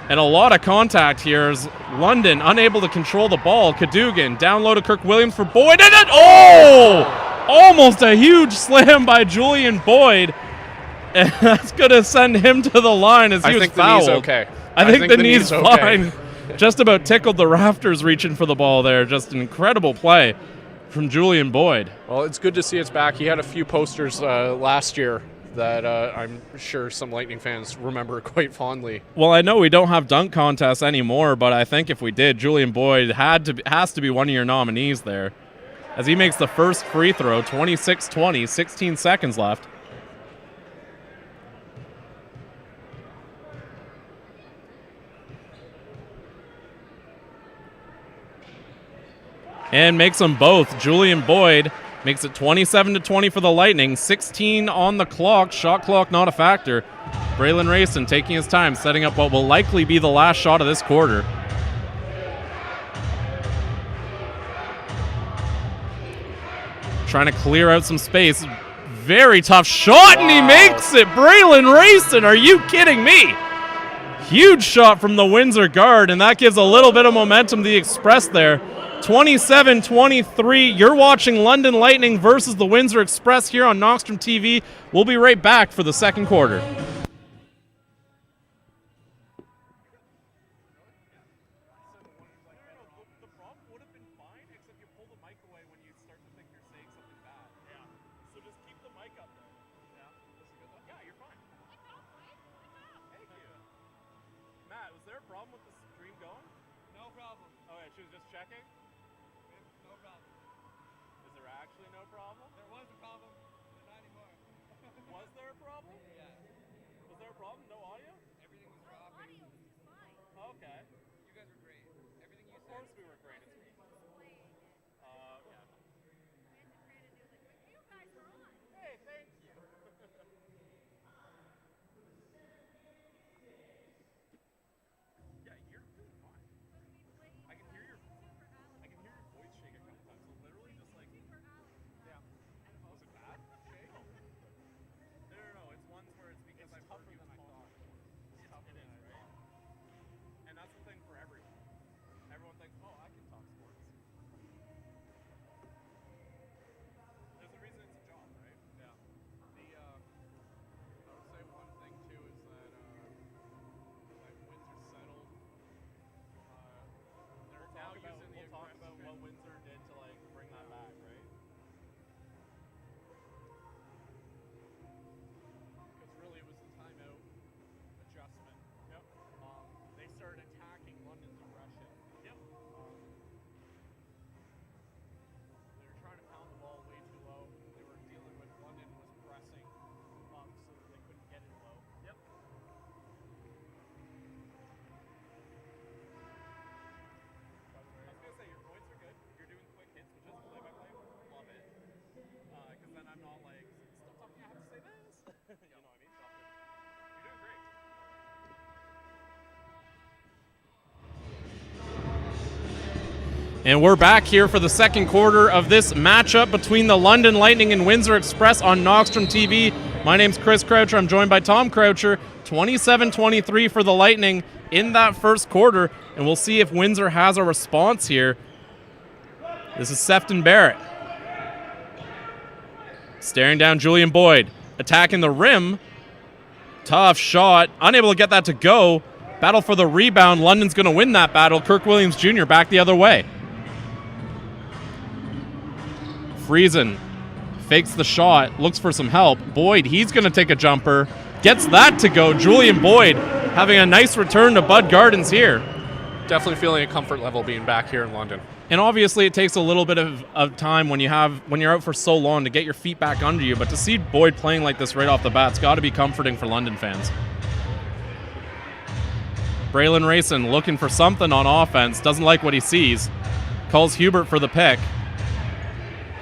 And a lot of contact here as London unable to control the ball. Cadogan down low to Kirk Williams for Boyd. And almost a huge slam by Julian Boyd. And that's going to send him to the line as he was fouled. I think the knee's okay. I think the knee's fine. Just about tickled the rafters reaching for the ball there. Just an incredible play from Julian Boyd. Well, it's good to see it's back. He had a few posters last year that I'm sure some Lightning fans remember quite fondly. Well, I know we don't have dunk contests anymore, but I think if we did, Julian Boyd has to be one of your nominees there. As he makes the first free throw, 26-20, 16 seconds left. And makes them both. Julian Boyd makes it 27-20 for the Lightning. 16 on the clock. Shot clock not a factor. Braylon Rayson taking his time, setting up what will likely be the last shot of this quarter. Trying to clear out some space. Very tough shot, and he makes it. Braylon Rayson, are you kidding me? Huge shot from the Windsor guard, and that gives a little bit of momentum to the Express there. 27-23. You're watching London Lightning versus the Windsor Express here on Knoxstrom TV. We'll be right back for the second quarter. Matt, was there a problem with the stream going? No problem. Oh, yeah, she was just checking? No problem. Is there actually no problem? There was a problem, but not anymore. Was there a problem? Yeah. Was there a problem? No audio? Everything was raw. Audio was just fine. Okay. You guys were great. Everything you said. Of course we were great. Yeah. You guys were on. Hey, thank you. We'll talk about what Windsor did to like bring that back, right? Because really it was the timeout adjustment. Yep. They started attacking London's aggression. Yep. They were trying to pound the ball way too low. They were dealing with London was pressing up so that they couldn't get it low. Yep. I'm not like, stop talking, I have to say this. You know what I mean? You're doing great. And we're back here for the second quarter of this matchup between the London Lightning and Windsor Express on Knoxstrom TV. My name's Chris Croucher. I'm joined by Tom Croucher. 27-23 for the Lightning in that first quarter. And we'll see if Windsor has a response here. This is Sefton Barrett. Staring down Julian Boyd. Attacking the rim. Tough shot. Unable to get that to go. Battle for the rebound. London's going to win that battle. Kirk Williams Jr. back the other way. Friesen fakes the shot. Looks for some help. Boyd, he's going to take a jumper. Gets that to go. Julian Boyd having a nice return to Bud Gardens here. Definitely feeling a comfort level being back here in London. And obviously it takes a little bit of time when you're out for so long to get your feet back under you. But to see Boyd playing like this right off the bat, it's got to be comforting for London fans. Braylon Rayson looking for something on offense. Doesn't like what he sees. Calls Hubert for the pick.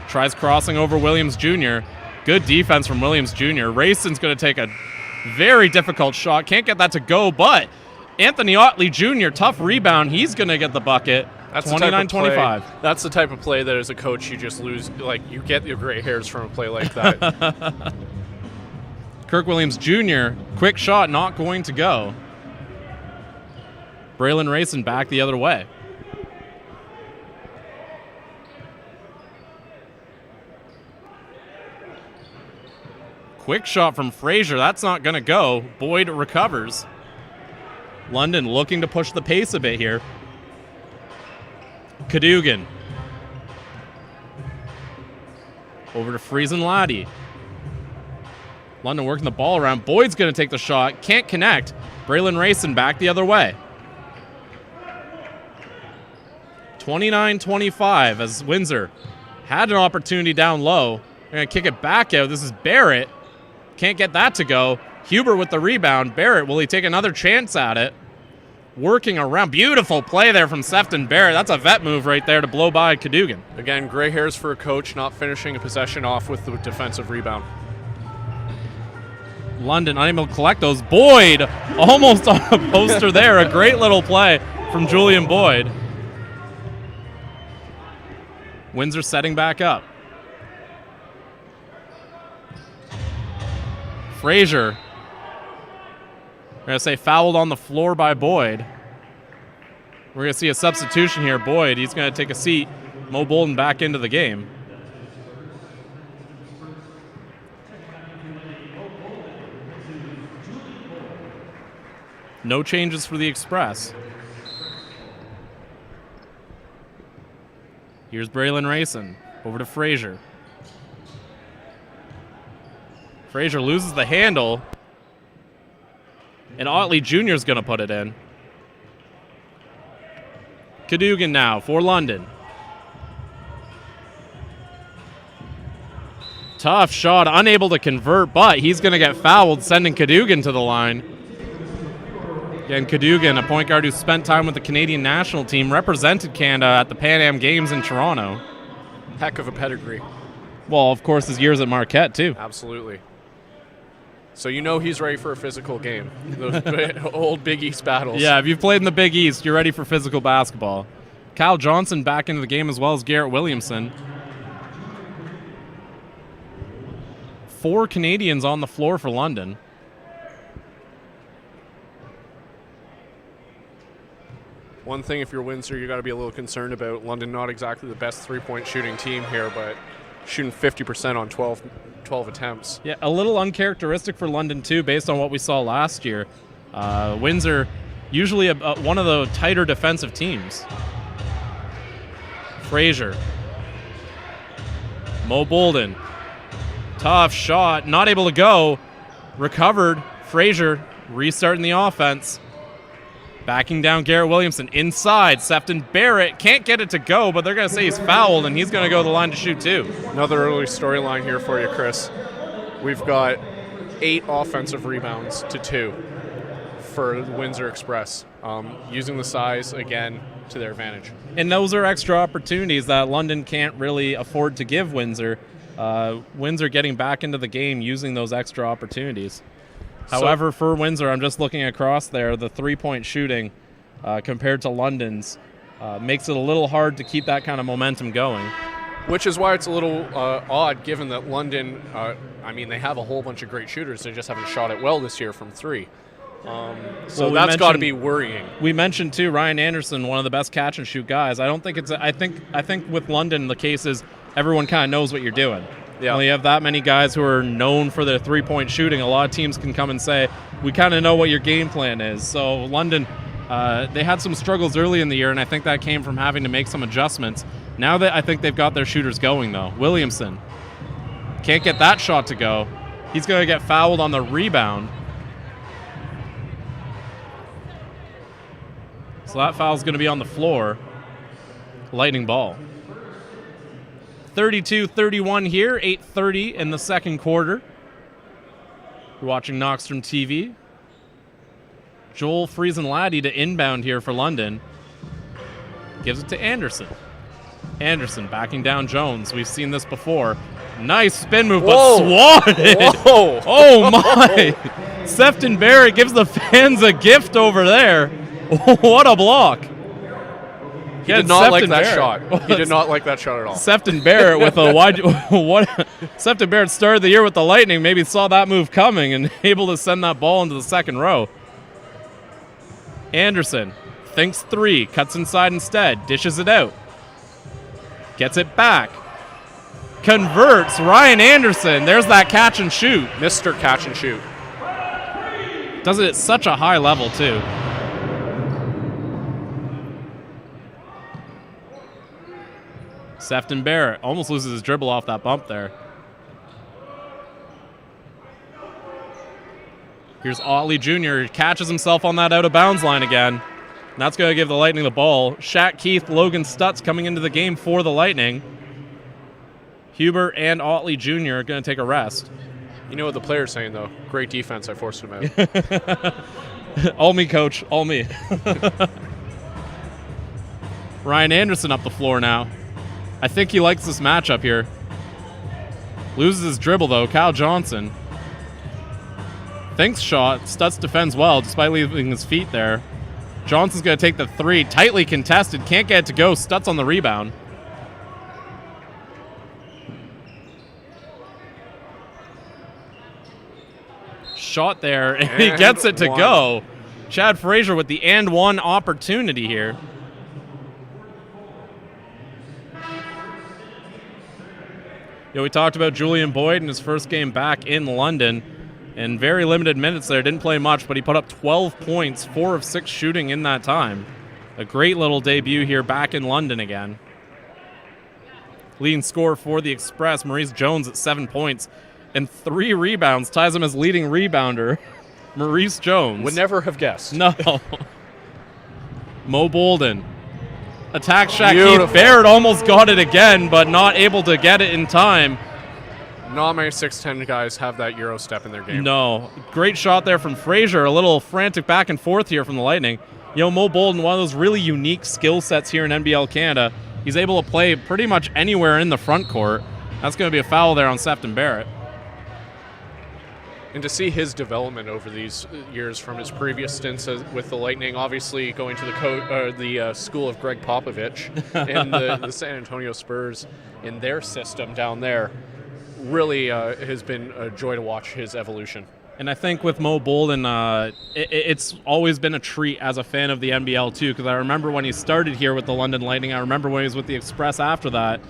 Tries crossing over Williams Jr. Good defense from Williams Jr. Rayson's going to take a very difficult shot. Can't get that to go, but Anthony Otley Jr., tough rebound. He's going to get the bucket. That's 29-25. That's the type of play that as a coach you just lose. Like, you get your gray hairs from a play like that. Kirk Williams Jr., quick shot, not going to go. Braylon Rayson back the other way. Quick shot from Frazier. That's not going to go. Boyd recovers. London looking to push the pace a bit here. Cadogan. Over to Friesen Laddie. London working the ball around. Boyd's going to take the shot. Can't connect. Braylon Rayson back the other way. 29-25 as Windsor had an opportunity down low. They're going to kick it back out. This is Barrett. Can't get that to go. Hubert with the rebound. Barrett, will he take another chance at it? Working around. Beautiful play there from Sefton Barrett. That's a vet move right there to blow by Cadogan. Again, gray hairs for a coach, not finishing a possession off with the defensive rebound. London unable to collect those. Boyd almost on a poster there. A great little play from Julian Boyd. Windsor setting back up. Frazier. We're going to say fouled on the floor by Boyd. We're going to see a substitution here. Boyd, he's going to take a seat. Mo Bolden back into the game. No changes for the Express. Here's Braylon Rayson. Over to Frazier. Frazier loses the handle. And Otley Jr. is going to put it in. Cadogan now for London. Tough shot, unable to convert, but he's going to get fouled, sending Cadogan to the line. Again, Cadogan, a point guard who spent time with the Canadian national team, represented Canada at the Pan Am Games in Toronto. Heck of a pedigree. Well, of course, his years at Marquette, too. Absolutely. So you know he's ready for a physical game. Those old Big East battles. Yeah, if you've played in the Big East, you're ready for physical basketball. Kyle Johnson back into the game as well as Garrett Williamson. 4 Canadians on the floor for London. One thing, if you're Windsor, you got to be a little concerned about London. Not exactly the best three-point shooting team here, but shooting 50% on 12 attempts. Yeah, a little uncharacteristic for London, too, based on what we saw last year. Windsor, usually one of the tighter defensive teams. Frazier. Mo Bolden. Tough shot. Not able to go. Recovered. Frazier restarting the offense. Backing down Garrett Williamson. Inside. Sefton Barrett can't get it to go, but they're going to say he's fouled, and he's going to go to the line to shoot, too. Another early storyline here for you, Chris. We've got 8 offensive rebounds to 2 for the Windsor Express, using the size, again, to their advantage. And those are extra opportunities that London can't really afford to give Windsor. Windsor getting back into the game using those extra opportunities. However, for Windsor, I'm just looking across there, the three-point shooting compared to London's makes it a little hard to keep that kind of momentum going. Which is why it's a little odd, given that London, they have a whole bunch of great shooters. They just haven't shot it well this year from 3. So that's got to be worrying. We mentioned, too, Ryan Anderson, one of the best catch-and-shoot guys. I don't think it's – I think with London, the case is everyone kind of knows what you're doing. Yeah. When you have that many guys who are known for their three-point shooting, a lot of teams can come and say, we kind of know what your game plan is. So London, they had some struggles early in the year, and I think that came from having to make some adjustments. Now that I think they've got their shooters going, though. Williamson can't get that shot to go. He's going to get fouled on the rebound. So that foul's going to be on the floor. Lightning ball. 32-31 here, 8:30 in the second quarter. You're watching Knoxstrom TV. Joel Friesen Laddie to inbound here for London. Gives it to Anderson. Anderson backing down Jones. We've seen this before. Nice spin move, but swatted. Whoa. Oh, my. Sefton Barrett gives the fans a gift over there. What a block. He did not like that shot. He did not like that shot at all. Sefton Barrett with a wide. Sefton Barrett started the year with the Lightning. Maybe saw that move coming and able to send that ball into the second row. Anderson, thinks three, cuts inside instead, dishes it out. Gets it back. Converts. Ryan Anderson. There's that catch and shoot. Mr. Catch and Shoot. Does it at such a high level, too. Sefton Barrett almost loses his dribble off that bump there. Here's Otley Jr. He catches himself on that out-of-bounds line again. And that's going to give the Lightning the ball. Shaq Keith, Logan Stutz coming into the game for the Lightning. Hubert and Otley Jr. are going to take a rest. You know what the player's saying, though? Great defense. I forced him out. All me, coach. All me. Ryan Anderson up the floor now. I think he likes this matchup here. Loses his dribble, though. Kyle Johnson. Thinks shot. Stutz defends well, despite leaving his feet there. Johnson's going to take the three. Tightly contested. Can't get it to go. Stutz on the rebound. Shot there, and he gets it to go. Chad Frazier with the and one opportunity here. We talked about Julian Boyd in his first game back in London. In very limited minutes there, didn't play much, but he put up 12 points, 4 of 6 shooting in that time. A great little debut here back in London again. Leading scorer for the Express, Maurice Jones at 7 points and 3 rebounds, ties him as leading rebounder. Maurice Jones. Would never have guessed. No. Mo Bolden. Attack Shaq Beautiful. Keith Barrett almost got it again, but not able to get it in time. Not many 6'10 guys have that Euro step in their game. No. Great shot there from Frazier. A little frantic back and forth here from the Lightning. Mo Bolden, one of those really unique skill sets here in NBL Canada. He's able to play pretty much anywhere in the front court. That's going to be a foul there on Sefton Barrett. And to see his development over these years from his previous stints with the Lightning, obviously going to the school of Greg Popovich and the San Antonio Spurs in their system down there, really has been a joy to watch his evolution. And I think with Mo Bolden, it's always been a treat as a fan of the NBL too, because I remember when he started here with the London Lightning. I remember when he was with the Express after that,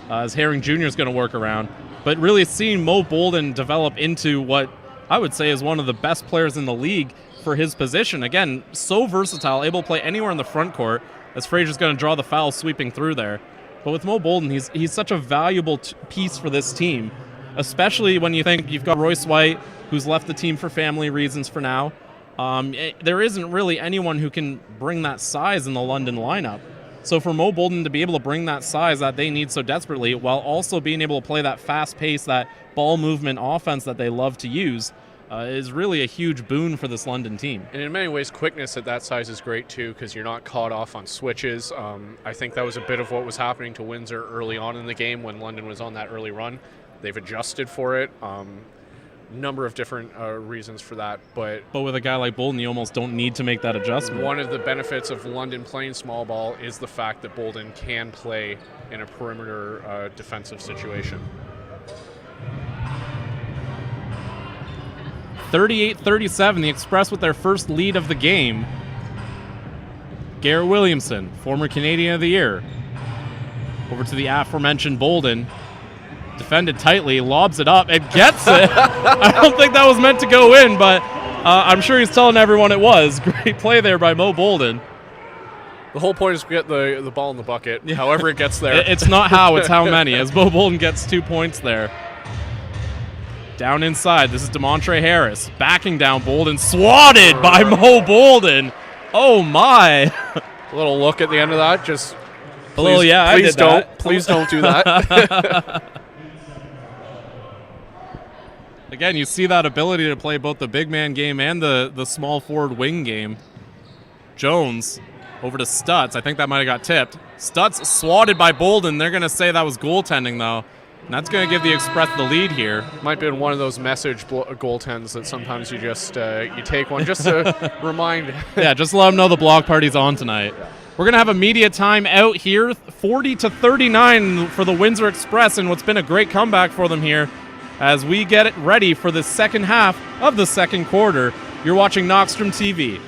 as Herring Jr. is going to work around. But really seeing Mo Bolden develop into what I would say is one of the best players in the league for his position. Again, so versatile, able to play anywhere in the front court, as Frazier's going to draw the foul sweeping through there. But with Mo Bolden, he's such a valuable piece for this team, especially when you think you've got Royce White, who's left the team for family reasons for now. There isn't really anyone who can bring that size in the London lineup. So for Mo Bolden to be able to bring that size that they need so desperately, while also being able to play that fast pace, that ball movement offense that they love to use, is really a huge boon for this London team. And in many ways, quickness at that size is great too, because you're not caught off on switches. I think that was a bit of what was happening to Windsor early on in the game when London was on that early run. They've adjusted for it. Number of different reasons for that, but with a guy like Bolden, you almost don't need to make that adjustment. One of the benefits of London playing small ball is the fact that Bolden can play in a perimeter defensive situation. 38-37, the Express with their first lead of the game. Garrett Williamson, former Canadian of the Year, over to the aforementioned Bolden. Defended tightly, lobs it up, and gets it. I don't think that was meant to go in, but I'm sure he's telling everyone it was. Great play there by Mo Bolden. The whole point is to get the ball in the bucket, however it gets there. It's not how, it's how many, as Mo Bolden gets 2 points there. Down inside, this is DeMontre Harris. Backing down Bolden, swatted by Mo Bolden. Oh, my. A little look at the end of that, just... Please don't do that. Again, you see that ability to play both the big man game and the small forward wing game. Jones over to Stutz. I think that might have got tipped. Stutz swatted by Bolden. They're going to say that was goaltending, though. And that's going to give the Express the lead here. Might be one of those message goaltends that sometimes you just you take one just to remind. Yeah, just let them know the block party's on tonight. Yeah. We're going to have a media time out here, 40-39 for the Windsor Express, and what's been a great comeback for them here as we get it ready for the second half of the second quarter. You're watching Knockstrom TV.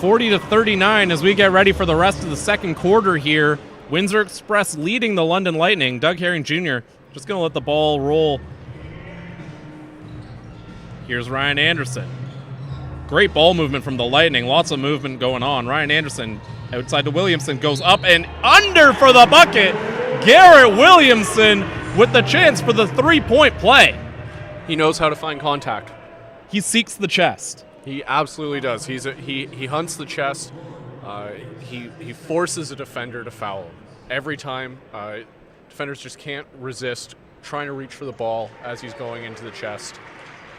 40-39 as we get ready for the rest of the second quarter here. Windsor Express leading the London Lightning. Doug Herring Jr. just going to let the ball roll. Here's Ryan Anderson. Great ball movement from the Lightning. Lots of movement going on. Ryan Anderson outside to Williamson, goes up and under for the bucket. Garrett Williamson with the chance for the three-point play. He knows how to find contact. He seeks the chest. He absolutely does. He hunts the chest. He forces a defender to foul every time. Defenders just can't resist trying to reach for the ball as he's going into the chest.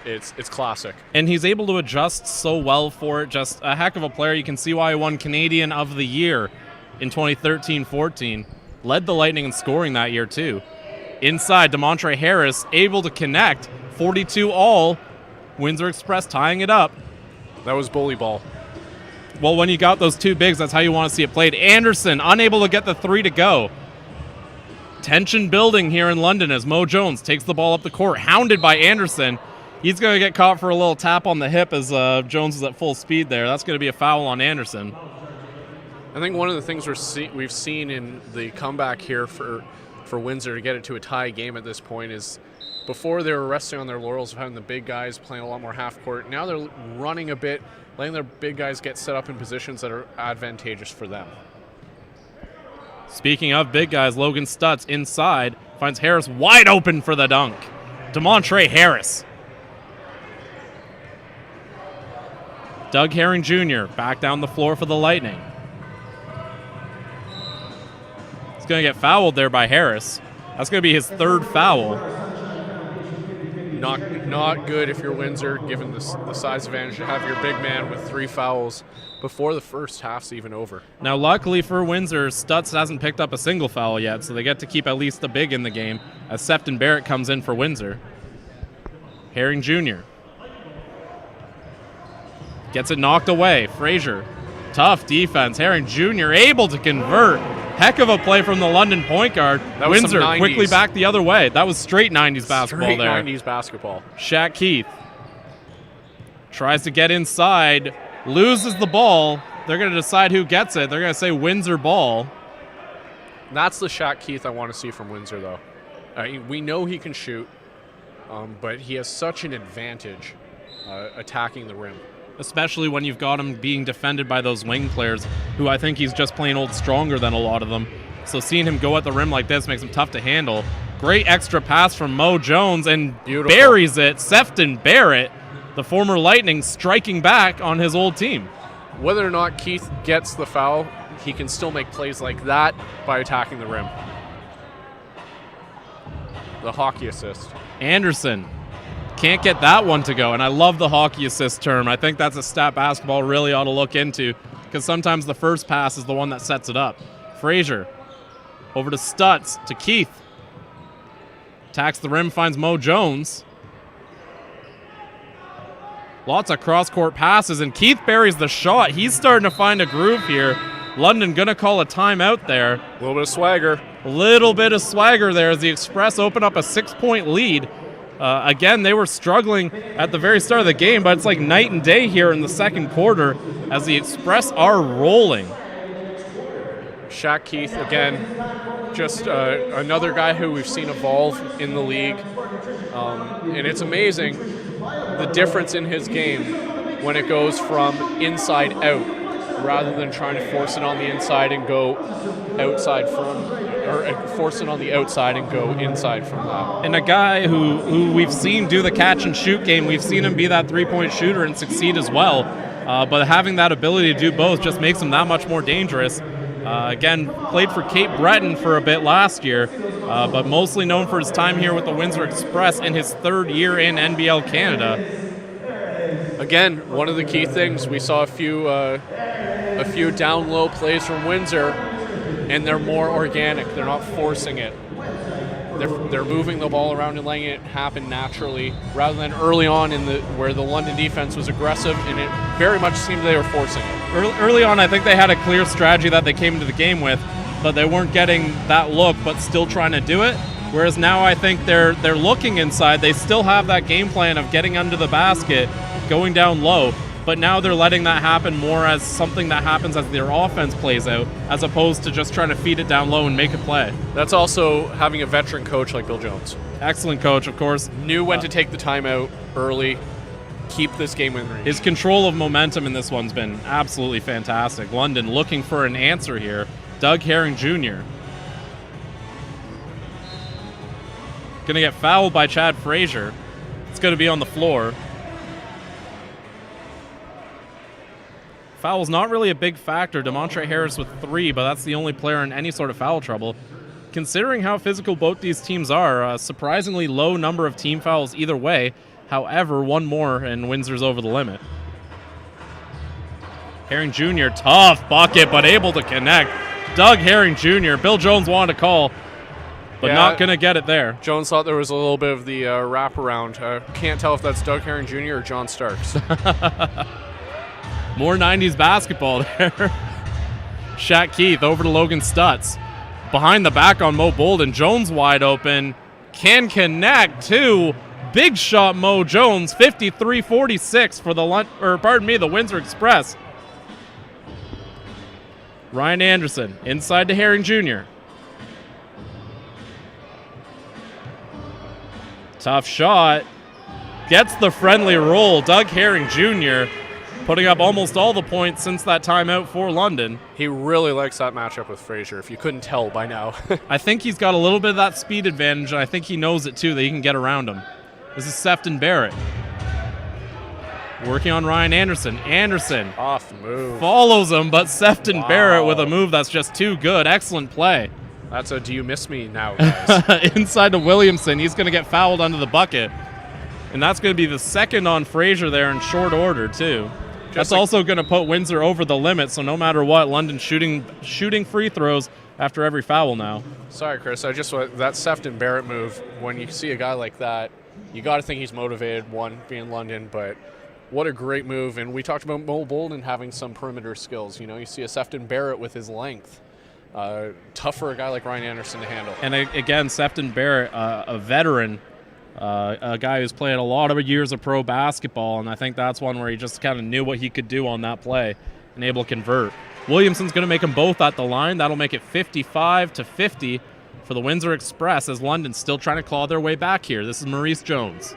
It's classic. And he's able to adjust so well for it. Just a heck of a player. You can see why he won Canadian of the Year in 2013-14. Led the Lightning in scoring that year, too. Inside, DeMontre Harris able to connect. 42 all. Windsor Express tying it up. That was bully ball. Well, when you got those two bigs, that's how you want to see it played. Anderson unable to get the three to go. Tension building here in London as Mo Jones takes the ball up the court, hounded by Anderson. He's going to get caught for a little tap on the hip as Jones is at full speed there. That's going to be a foul on Anderson. I think one of the things we've seen in the comeback here for Windsor to get it to a tie game at this point is before they were resting on their laurels of having the big guys playing a lot more half court. Now they're running a bit, letting their big guys get set up in positions that are advantageous for them. Speaking of big guys, Logan Stutz inside finds Harris wide open for the dunk. DeMontre Harris. Doug Herring Jr. back down the floor for the Lightning. He's going to get fouled there by Harris. That's going to be his third foul. Not good if you're Windsor, given the size advantage to have your big man with 3 fouls before the first half's even over. Now, luckily for Windsor, Stutz hasn't picked up a single foul yet, so they get to keep at least the big in the game as Sefton Barrett comes in for Windsor. Herring Jr. gets it knocked away. Frazier, tough defense. Herring Jr. able to convert. Heck of a play from the London point guard. Windsor quickly back the other way. That was straight 90s basketball there. Straight 90s basketball. Shaq Keith tries to get inside, loses the ball. They're going to decide who gets it. They're going to say Windsor ball. That's the Shaq Keith I want to see from Windsor, though. We know he can shoot, but he has such an advantage attacking the rim. Especially when you've got him being defended by those wing players who I think he's just plain old stronger than a lot of them. So seeing him go at the rim like this makes him tough to handle. Great extra pass from Mo Jones and Beautiful. Buries it. Sefton Barrett, the former Lightning, striking back on his old team. Whether or not Keith gets the foul, he can still make plays like that by attacking the rim. The hockey assist. Anderson can't get that one to go, and I love the hockey assist term. I think that's a stat basketball really ought to look into because sometimes the first pass is the one that sets it up. Frazier over to Stutz, to Keith. Attacks the rim, finds Mo Jones. Lots of cross-court passes, and Keith buries the shot. He's starting to find a groove here. London going to call a timeout there. A little bit of swagger. A little bit of swagger there as the Express open up a 6-point lead. Again, they were struggling at the very start of the game, but it's like night and day here in the second quarter as the Express are rolling. Shaq Keith, again, just another guy who we've seen evolve in the league. And it's amazing the difference in his game when it goes from inside out rather than trying to force it on the inside and go outside from, or force it on the outside and go inside from that. And a guy who we've seen do the catch and shoot game, we've seen him be that three-point shooter and succeed as well. But having that ability to do both just makes him that much more dangerous. Again, played for Cape Breton for a bit last year, but mostly known for his time here with the Windsor Express in his third year in NBL Canada. Again, one of the key things, we saw a few down-low plays from Windsor, and they're more organic. They're not forcing it. They're moving the ball around and letting it happen naturally, rather than early on where the London defense was aggressive, and it very much seemed they were forcing it. Early on, I think they had a clear strategy that they came into the game with, but they weren't getting that look, but still trying to do it. Whereas now I think they're looking inside. They still have that game plan of getting under the basket, going down low, but now they're letting that happen more as something that happens as their offense plays out, as opposed to just trying to feed it down low and make a play. That's also having a veteran coach like Bill Jones. Excellent coach, of course. Knew when to take the timeout early, keep this game in reach. His control of momentum in this one's been absolutely fantastic. London looking for an answer here. Doug Herring Jr. Going to get fouled by Chad Frazier. It's going to be on the floor. Foul's not really a big factor. DeMontre Harris with 3, but that's the only player in any sort of foul trouble. Considering how physical both these teams are, a surprisingly low number of team fouls either way. However, one more and Windsor's over the limit. Herring Jr., tough bucket, but able to connect. Doug Herring Jr., Bill Jones wanted to call, but not going to get it there. Jones thought there was a little bit of the wraparound. Can't tell if that's Doug Herring Jr. or John Starks. More 90s basketball there. Shaq Keith over to Logan Stutz. Behind the back on Mo Bolden. Jones wide open. Can connect too. Big shot Mo Jones. 53-46 for the Windsor Express. Ryan Anderson inside to Herring Jr. Tough shot. Gets the friendly roll. Doug Herring Jr. putting up almost all the points since that timeout for London. He really likes that matchup with Frazier, if you couldn't tell by now. I think he's got a little bit of that speed advantage, and I think he knows it too, that he can get around him. This is Sefton Barrett. Working on Ryan Anderson. Anderson off the move. Follows him, but Sefton Barrett with a move that's just too good. Excellent play. That's a do you miss me now, guys. Inside to Williamson. He's going to get fouled under the bucket. And that's going to be the second on Frazier there in short order, too. That's also going to put Windsor over the limit, so no matter what, London shooting free throws after every foul now. Sorry, Chris. That Sefton Barrett move, when you see a guy like that, you got to think he's motivated, one, being London, but what a great move. And we talked about Mo Bolden having some perimeter skills. You know, you see a Sefton Barrett with his length. Tough for a guy like Ryan Anderson to handle. And again, Sefton Barrett, a veteran, a guy who's played a lot of years of pro basketball, and I think that's one where he just kind of knew what he could do on that play and able to convert. Williamson's going to make them both at the line. That'll make it 55-50 for the Windsor Express as London's still trying to claw their way back here. This is Maurice Jones.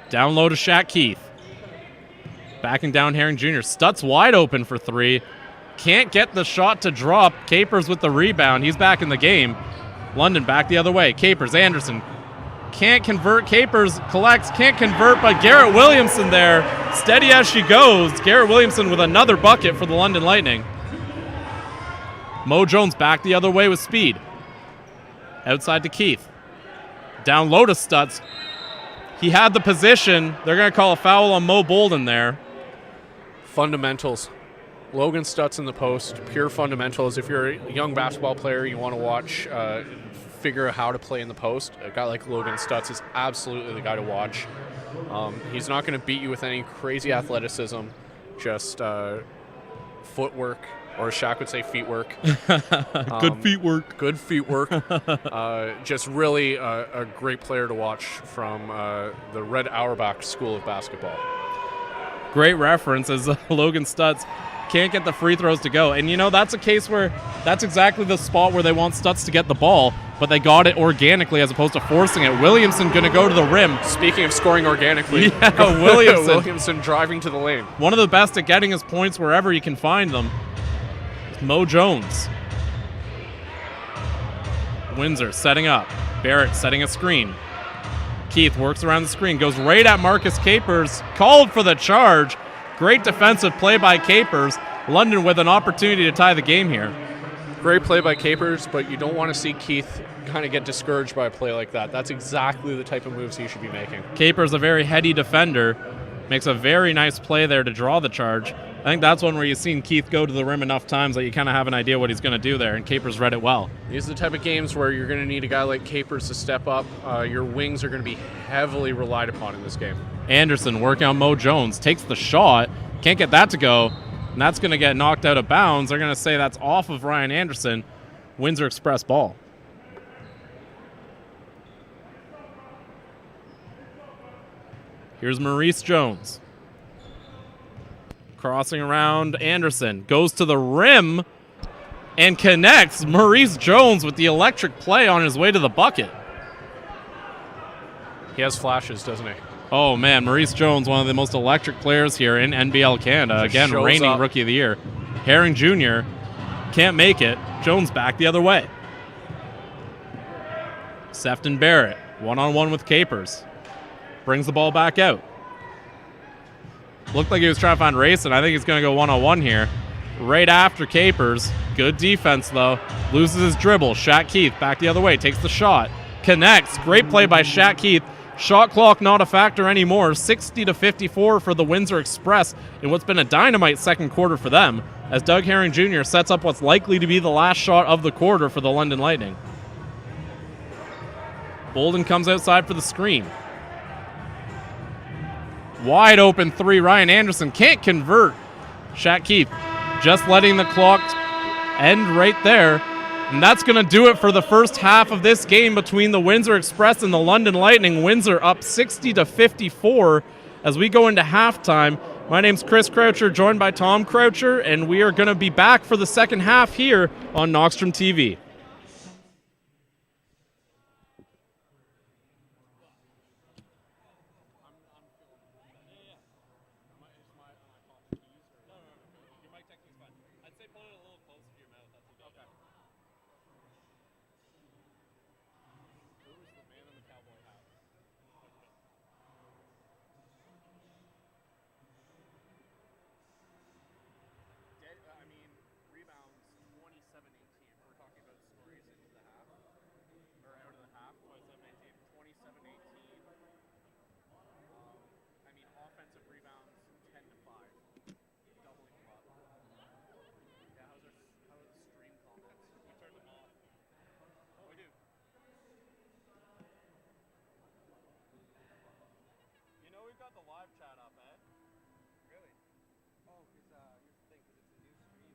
Down low to Shaq Keith. Backing down Herring Jr. Stutz wide open for 3. Can't get the shot to drop. Capers with the rebound. He's back in the game. London back the other way. Capers, Anderson. Can't convert. Capers collects. Can't convert, but Garrett Williamson there. Steady as she goes. Garrett Williamson with another bucket for the London Lightning. Mo Jones back the other way with speed. Outside to Keith. Down low to Stutz. He had the position. They're going to call a foul on Mo Bolden there. Fundamentals. Logan Stutz in the post, pure fundamentals. If you're a young basketball player, you want to watch, figure out how to play in the post, a guy like Logan Stutz is absolutely the guy to watch. He's not going to beat you with any crazy athleticism, just footwork, or as Shaq would say, feet work. Good feet work. Good feet work. Just really a great player to watch from the Red Auerbach School of Basketball. Great reference as Logan Stutz can't get the free throws to go. And, you know, that's a case where that's exactly the spot where they want Stutz to get the ball, but they got it organically as opposed to forcing it. Williamson going to go to the rim. Speaking of scoring organically, Williamson driving to the lane. One of the best at getting his points wherever he can find them. Mo Jones. Windsor setting up. Barrett setting a screen. Keith works around the screen, goes right at Marcus Capers, called for the charge. Great defensive play by Capers. London with an opportunity to tie the game here. Great play by Capers, but you don't want to see Keith kind of get discouraged by a play like that. That's exactly the type of moves he should be making. Capers, a very heady defender, makes a very nice play there to draw the charge. I think that's one where you've seen Keith go to the rim enough times that you kind of have an idea what he's going to do there, and Capers read it well. These are the type of games where you're going to need a guy like Capers to step up. Your wings are going to be heavily relied upon in this game. Anderson working on Mo Jones, takes the shot, can't get that to go, and that's going to get knocked out of bounds. They're going to say that's off of Ryan Anderson. Windsor Express ball. Here's Maurice Jones. Crossing around Anderson. Goes to the rim and connects. Maurice Jones with the electric play on his way to the bucket. He has flashes, doesn't he? Oh, man. Maurice Jones, one of the most electric players here in NBL Canada. Just Again, shows reigning up. Rookie of the Year. Herring Jr. can't make it. Jones back the other way. Sefton Barrett, one-on-one with Capers. Brings the ball back out. Looked like he was trying to find Rayson. I think he's going to go one-on-one here. Right after Capers. Good defense, though. Loses his dribble. Shaq Keith back the other way. Takes the shot. Connects. Great play by Shaq Keith. Shot clock not a factor anymore. 60-54 for the Windsor Express in what's been a dynamite second quarter for them, as Doug Herring Jr. sets up what's likely to be the last shot of the quarter for the London Lightning. Bolden comes outside for the screen. Wide open three. Ryan Anderson can't convert. Shaq Keith just letting the clock end right there. And that's going to do it for the first half of this game between the Windsor Express and the London Lightning. Windsor up 60-54 as we go into halftime. My name's Chris Croucher, joined by Tom Croucher, and we are going to be back for the second half here on Knockstrom TV. The live chat up, eh? Really? Oh, because here's the thing, because it's a new stream.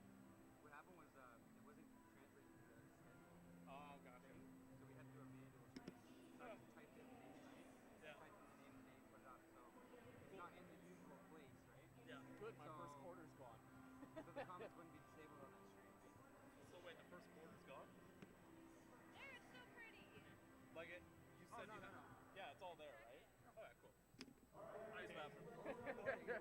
What happened was it wasn't translated to the schedule. Oh, gotcha. So we had to do a manual stream. So I just typed in the name, right? Yeah. Typed in the name, put it up. So it's not in the usual place, right? Yeah. Good. My first quarter's gone. So the comments wouldn't be disabled on that stream, right? So wait, the first quarter's gone? There, it's so pretty. Like it? You said no. Yeah, it's all there, right? Alright, cool. Nice bathroom. Damn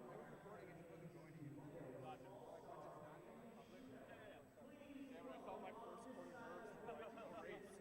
it, I felt my first quarter nerves erased.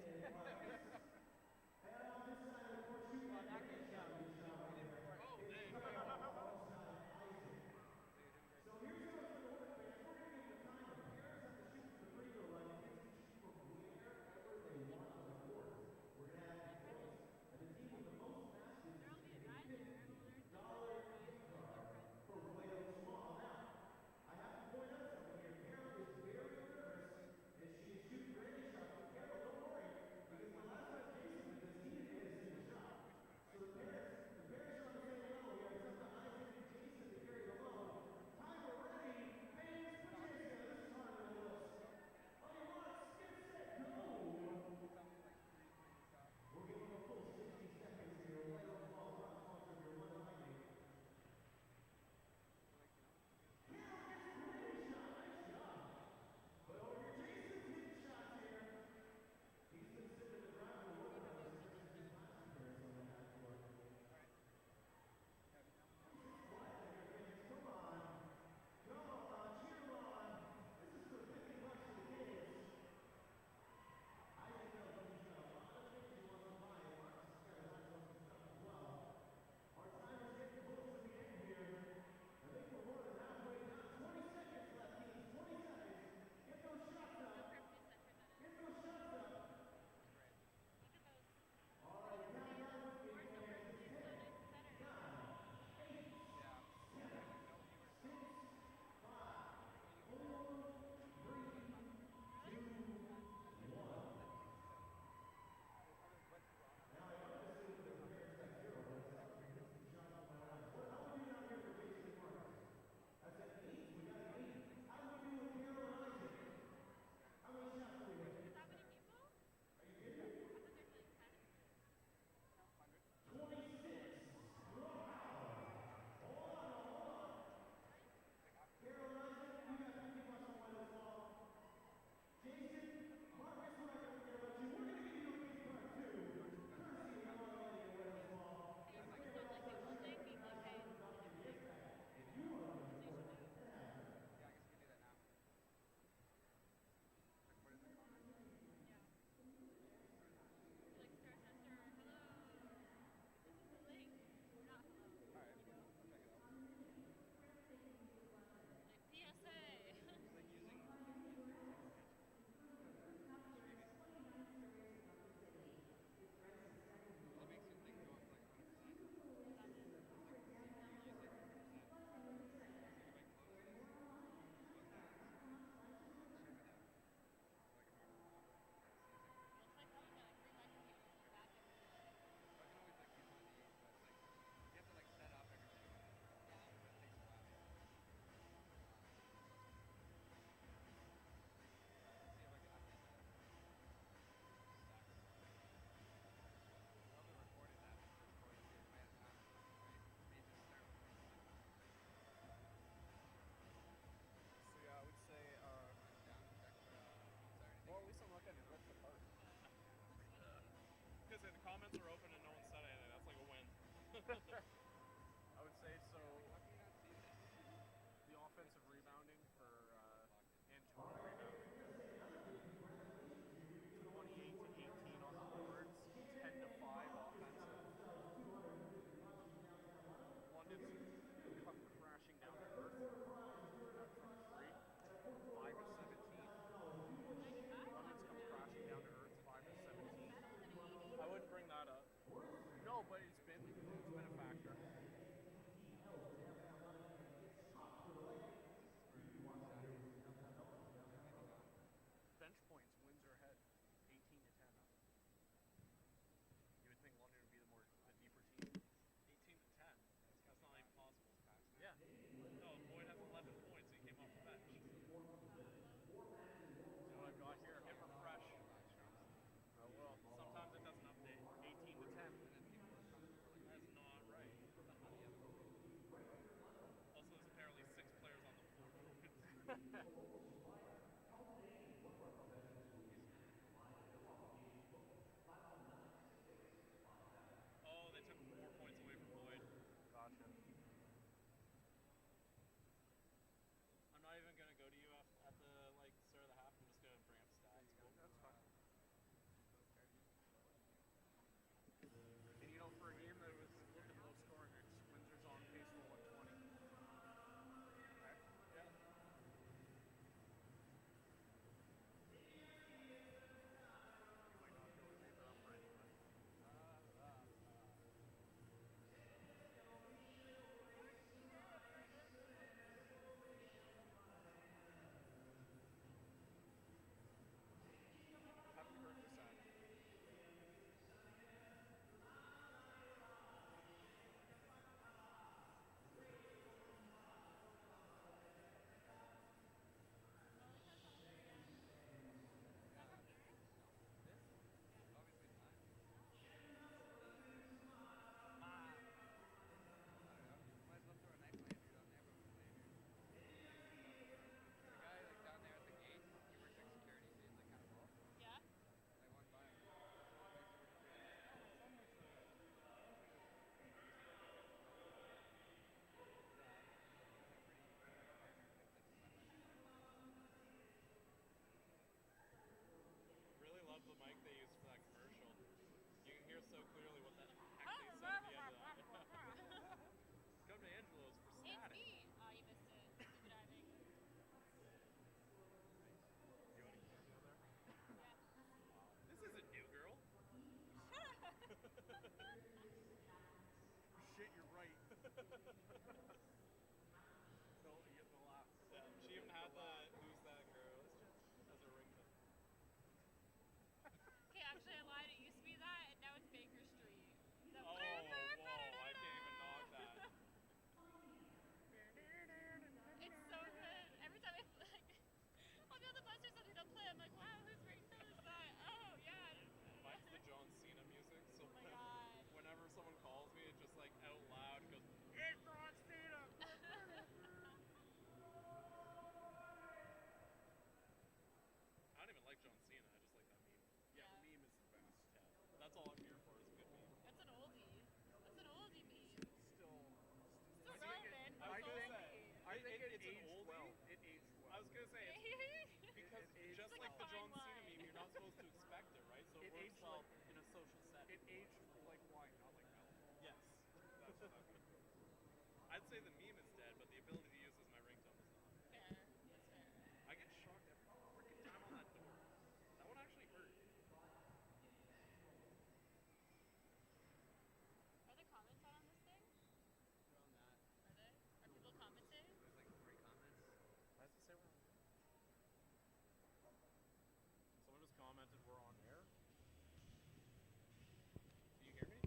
minutes are open and no one said anything. That's like a win. I would say so. The offensive rebounding for and total rebounding. 28 to 18 on the boards, 10 to 5 offensive. London's come crashing down to earth from 3, 5 of 17. London's come crashing down to earth, 5 of 17. I wouldn't bring that up. No, but it's been a factor. Bench points, Windsor ahead, 18 to 10. You would think London would be the deeper team. 18 to 10. That's not even possible. Yeah. No, Boyd has 11 points. He came off the bench. See what I've got here? Hit refresh. I will. Sometimes it doesn't update. 18 to 10. That's not right. Also, there's apparently 6 players on the floor. Oh, they took 4 points away from Boyd. Gotcha. I'm not even gonna go to you at the start of the half. I'm just gonna bring up stats. Cool. That's fine. And you know, for a game that was looking low scoring, Windsor's on pace for 120. Right? Yeah. You might not be able to make that up for anybody. Haven't heard this ad. Yeah? Really love the mic they used for that commercial. You can hear so clearly what the heck Oh, they said at the end of that. Go to Angelo's for It's static. me. Oh, you missed it. Stupid diving. You want to keep it there? Yeah. This isn't new, girl. Shit, you're right. No, you get the laugh. Yeah, she even had the "Who's That Girl" as a ringtone. Okay, actually, I lied. It used to be that, and now it's Baker Street. The Oh, whoa, I can't even knock that. It's so good. Every time I'll be on the bus or something, they'll play. I'm like, wow, whose ringtone is that? Oh, yeah. Mine's the John Cena music, so Oh my god. whenever someone calls me, it just out loud goes, "It's John Cena!" I don't even like John Cena, I just like that meme. Yeah, Yeah. the meme is the best. Yeah, that's all I'm here for is a good meme. That's an oldie. That's an oldie meme. Still Still I think relevant, it- but I it's think- oldie. I think it it's an aged oldie. well. It aged well. I was gonna say, because It aged just well. like the It's like a John fine Cena wine. meme, you're not supposed to expect it, right? So it It works aged well like- in a social setting. It aged like wine, not like milk. Yes, that's what I mean. I'd say the meme is dead, but the ability to use as my ringtone is not. Fair. That's fair. I get shocked every freaking time on that door. That one actually hurt. Are there comments on this thing? On that, Are they? Are people commenting? there's like 3 comments. Why does it say we're on? Someone just commented we're on air. Do you hear me?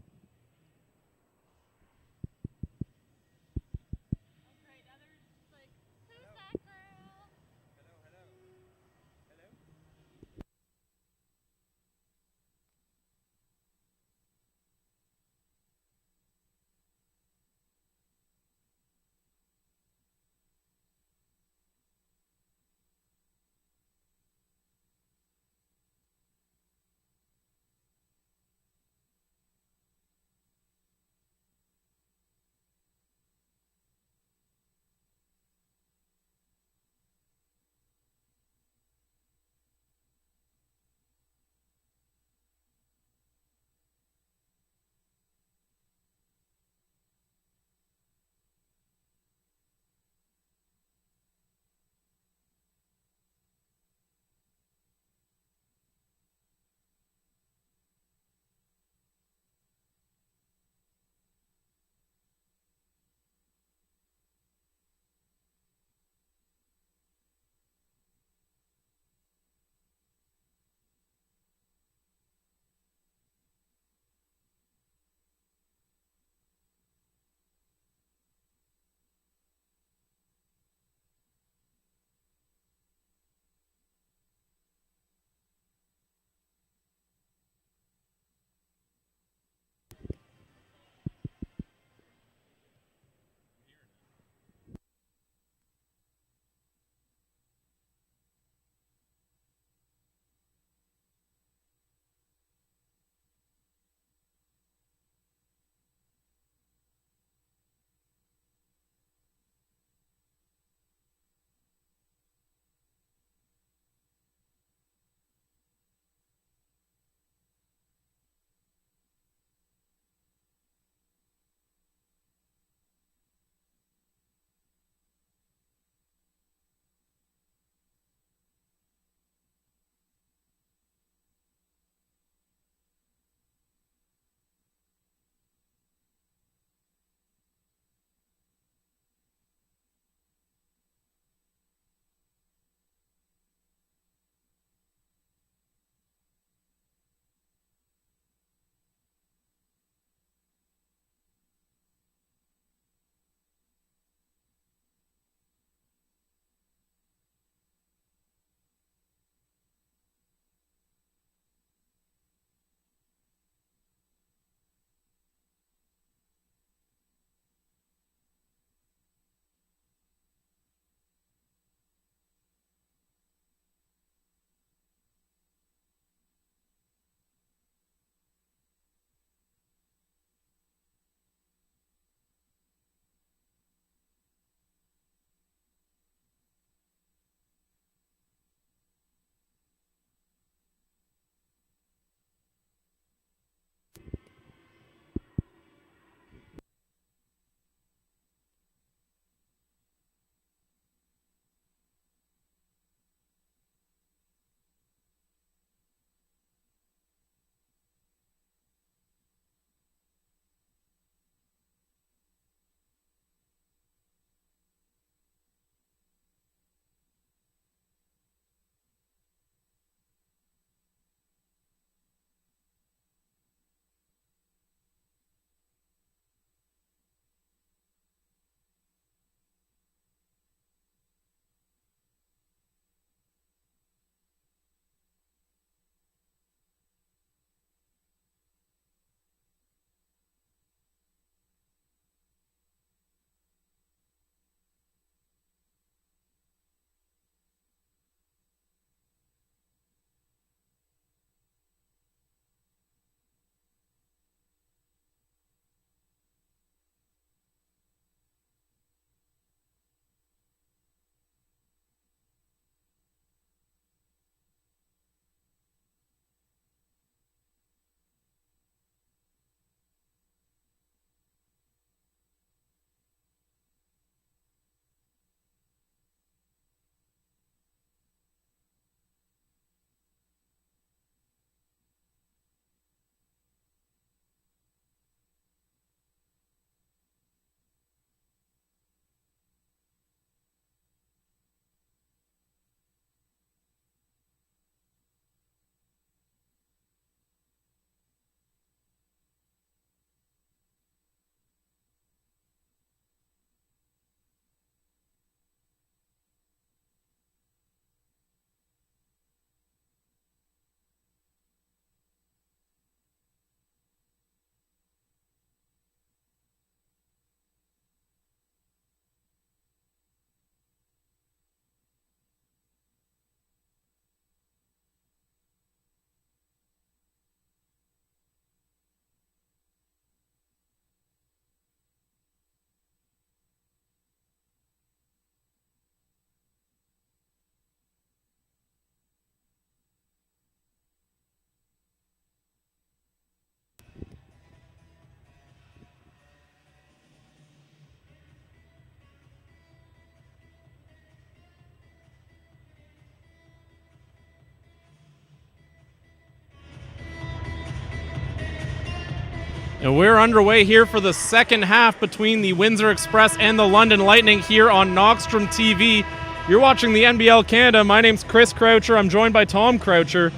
And we're underway here for the second half between the Windsor Express and the London Lightning here on Knockstrom TV. You're watching the NBL Canada. My name's Chris Croucher. I'm joined by Tom Croucher.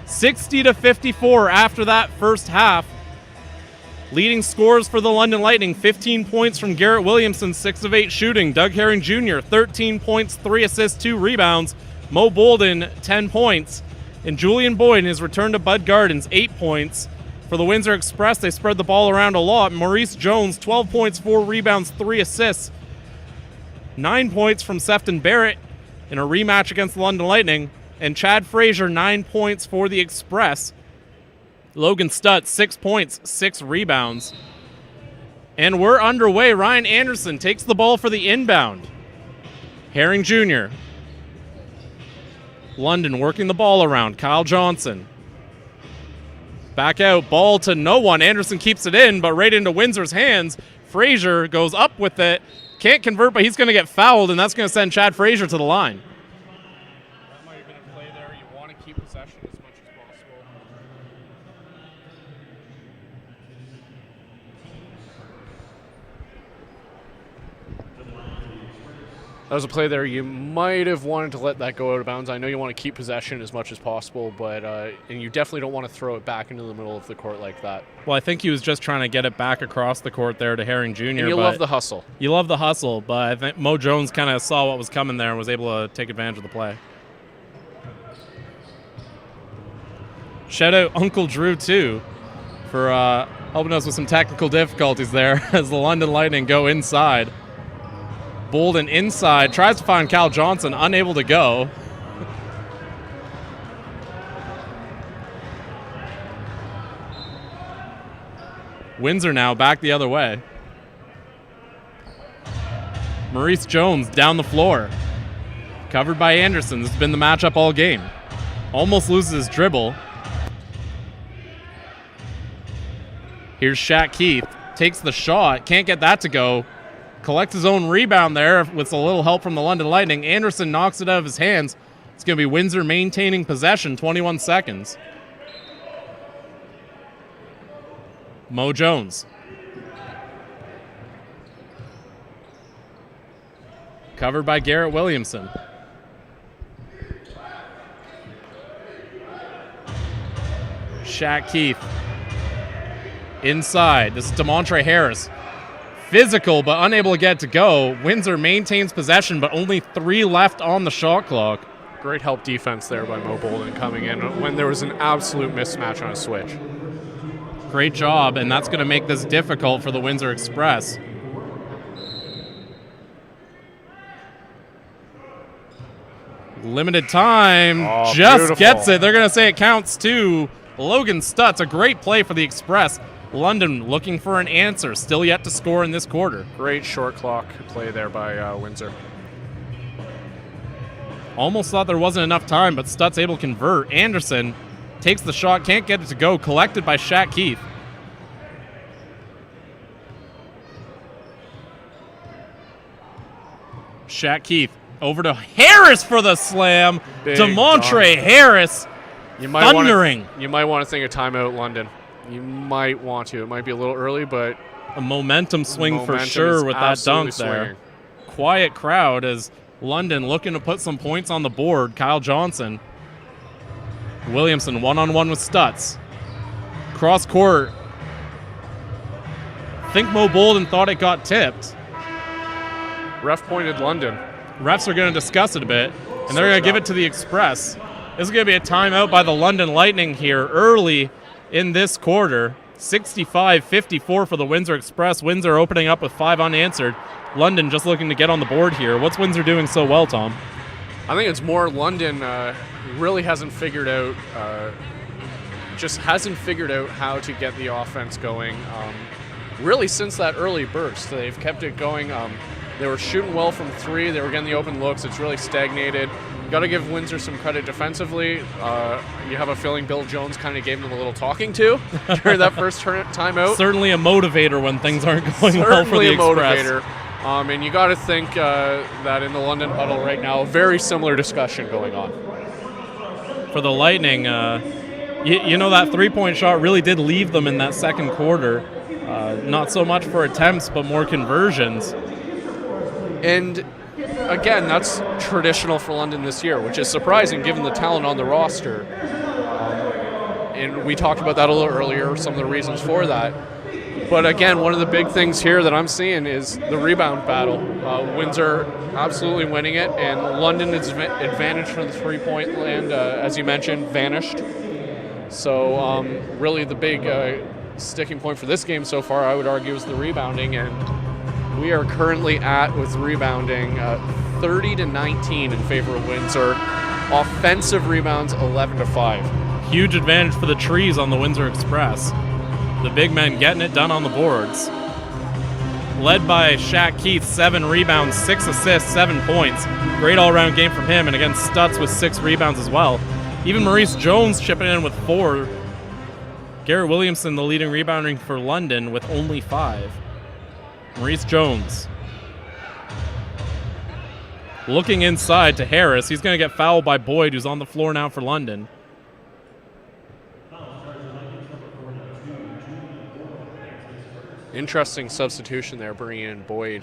60-54 after that first half. Leading scores for the London Lightning, 15 points from Garrett Williamson, 6 of 8 shooting. Doug Herring Jr., 13 points, 3 assists, 2 rebounds. Mo Bolden, 10 points. And Julian Boyd in his return to Bud Gardens, 8 points. For the Windsor Express, they spread the ball around a lot. Maurice Jones, 12 points, 4 rebounds, 3 assists. 9 points from Sefton Barrett in a rematch against the London Lightning. And Chad Frazier, 9 points for the Express. Logan Stutz, 6 points, 6 rebounds. And we're underway. Ryan Anderson takes the ball for the inbound. Herring Jr. London working the ball around. Kyle Johnson. Back out, ball to no one. Anderson keeps it in, but right into Windsor's hands. Frazier goes up with it. Can't convert, but he's going to get fouled, and that's going to send Chad Frazier to the line. That might have been a play there. You want to keep possession as much as possible. That was a play there. You might have wanted to let that go out of bounds. I know you want to keep possession as much as possible, but and you definitely don't want to throw it back into the middle of the court like that. Well, I think he was just trying to get it back across the court there to Herring Jr. And you love the hustle. You love the hustle, but I think Mo Jones kind of saw what was coming there and was able to take advantage of the play. Shout out Uncle Drew, too, for helping us with some technical difficulties there as the London Lightning go inside. Bolden inside, tries to find Cal Johnson, unable to go. Windsor now back the other way. Maurice Jones down the floor. Covered by Anderson. This has been the matchup all game. Almost loses his dribble. Here's Shaq Keith. Takes the shot. Can't get that to go. Collects his own rebound there with a little help from the London Lightning. Anderson knocks it out of his hands. It's going to be Windsor maintaining possession, 21 seconds. Mo Jones. Covered by Garrett Williamson. Shaq Keith. Inside. This is DeMontre Harris. Physical, but unable to get it to go. Windsor maintains possession, but only 3 left on the shot clock. Great help defense there by Mo Bolden coming in when there was an absolute mismatch on a switch. Great job, and that's going to make this difficult for the Windsor Express. Limited time. Oh, just beautiful. Gets it. They're going to say it counts too. Logan Stutz, a great play for the Express. London looking for an answer, still yet to score in this quarter. Great short clock play there by Windsor. Almost thought there wasn't enough time, but Stutz able to convert. Anderson takes the shot, can't get it to go, collected by Shaq Keith. Shaq Keith over to Harris for the slam. Big DeMontre dunk. Harris thundering. You might want to think of timeout, London. You might want to. It might be a little early, but A momentum swing momentum for sure is with that absolutely dunk there. swinging. Quiet crowd as London looking to put some points on the board. Kyle Johnson. Williamson one-on-one with Stutz. Cross court. I think Mo Bolden thought it got tipped. Ref pointed London. Refs are going to discuss it a bit, and they're going to give it to the Express. This is going to be a timeout by the London Lightning here early in this quarter. 65-54 for the Windsor Express. Windsor opening up with 5 unanswered. London just looking to get on the board here. What's Windsor doing so well, Tom? I think it's more London really hasn't figured out how to get the offense going. Really since that early burst, they've kept it going. They were shooting well from 3. They were getting the open looks. It's really stagnated. Got to give Windsor some credit defensively. You have a feeling Bill Jones kind of gave them a little talking to during that first timeout. Certainly a motivator when things aren't going well for the Express. Motivator. And you got to think that in the London huddle right now, a very similar discussion going on. For the Lightning, you know that three-point shot really did leave them in that second quarter. Not so much for attempts, but more conversions. And again, that's traditional for London this year, which is surprising given the talent on the roster. And we talked about that a little earlier, some of the reasons for that. But again, one of the big things here that I'm seeing is the rebound battle. Windsor absolutely winning it, and London's advantage from the three-point land, as you mentioned, vanished. So really the big sticking point for this game so far, I would argue, is the rebounding. And we are currently with rebounding 30-19 in favor of Windsor. Offensive rebounds 11-5. Huge advantage for the trees on the Windsor Express. The big men getting it done on the boards. Led by Shaq Keith, 7 rebounds, 6 assists, 7 points. Great all-around game from him, and again, Stutz with 6 rebounds as well. Even Maurice Jones chipping in with 4. Garrett Williamson, the leading rebounder for London, with only 5. Maurice Jones. Looking inside to Harris. He's going to get fouled by Boyd, who's on the floor now for London. Interesting substitution there, bringing in Boyd.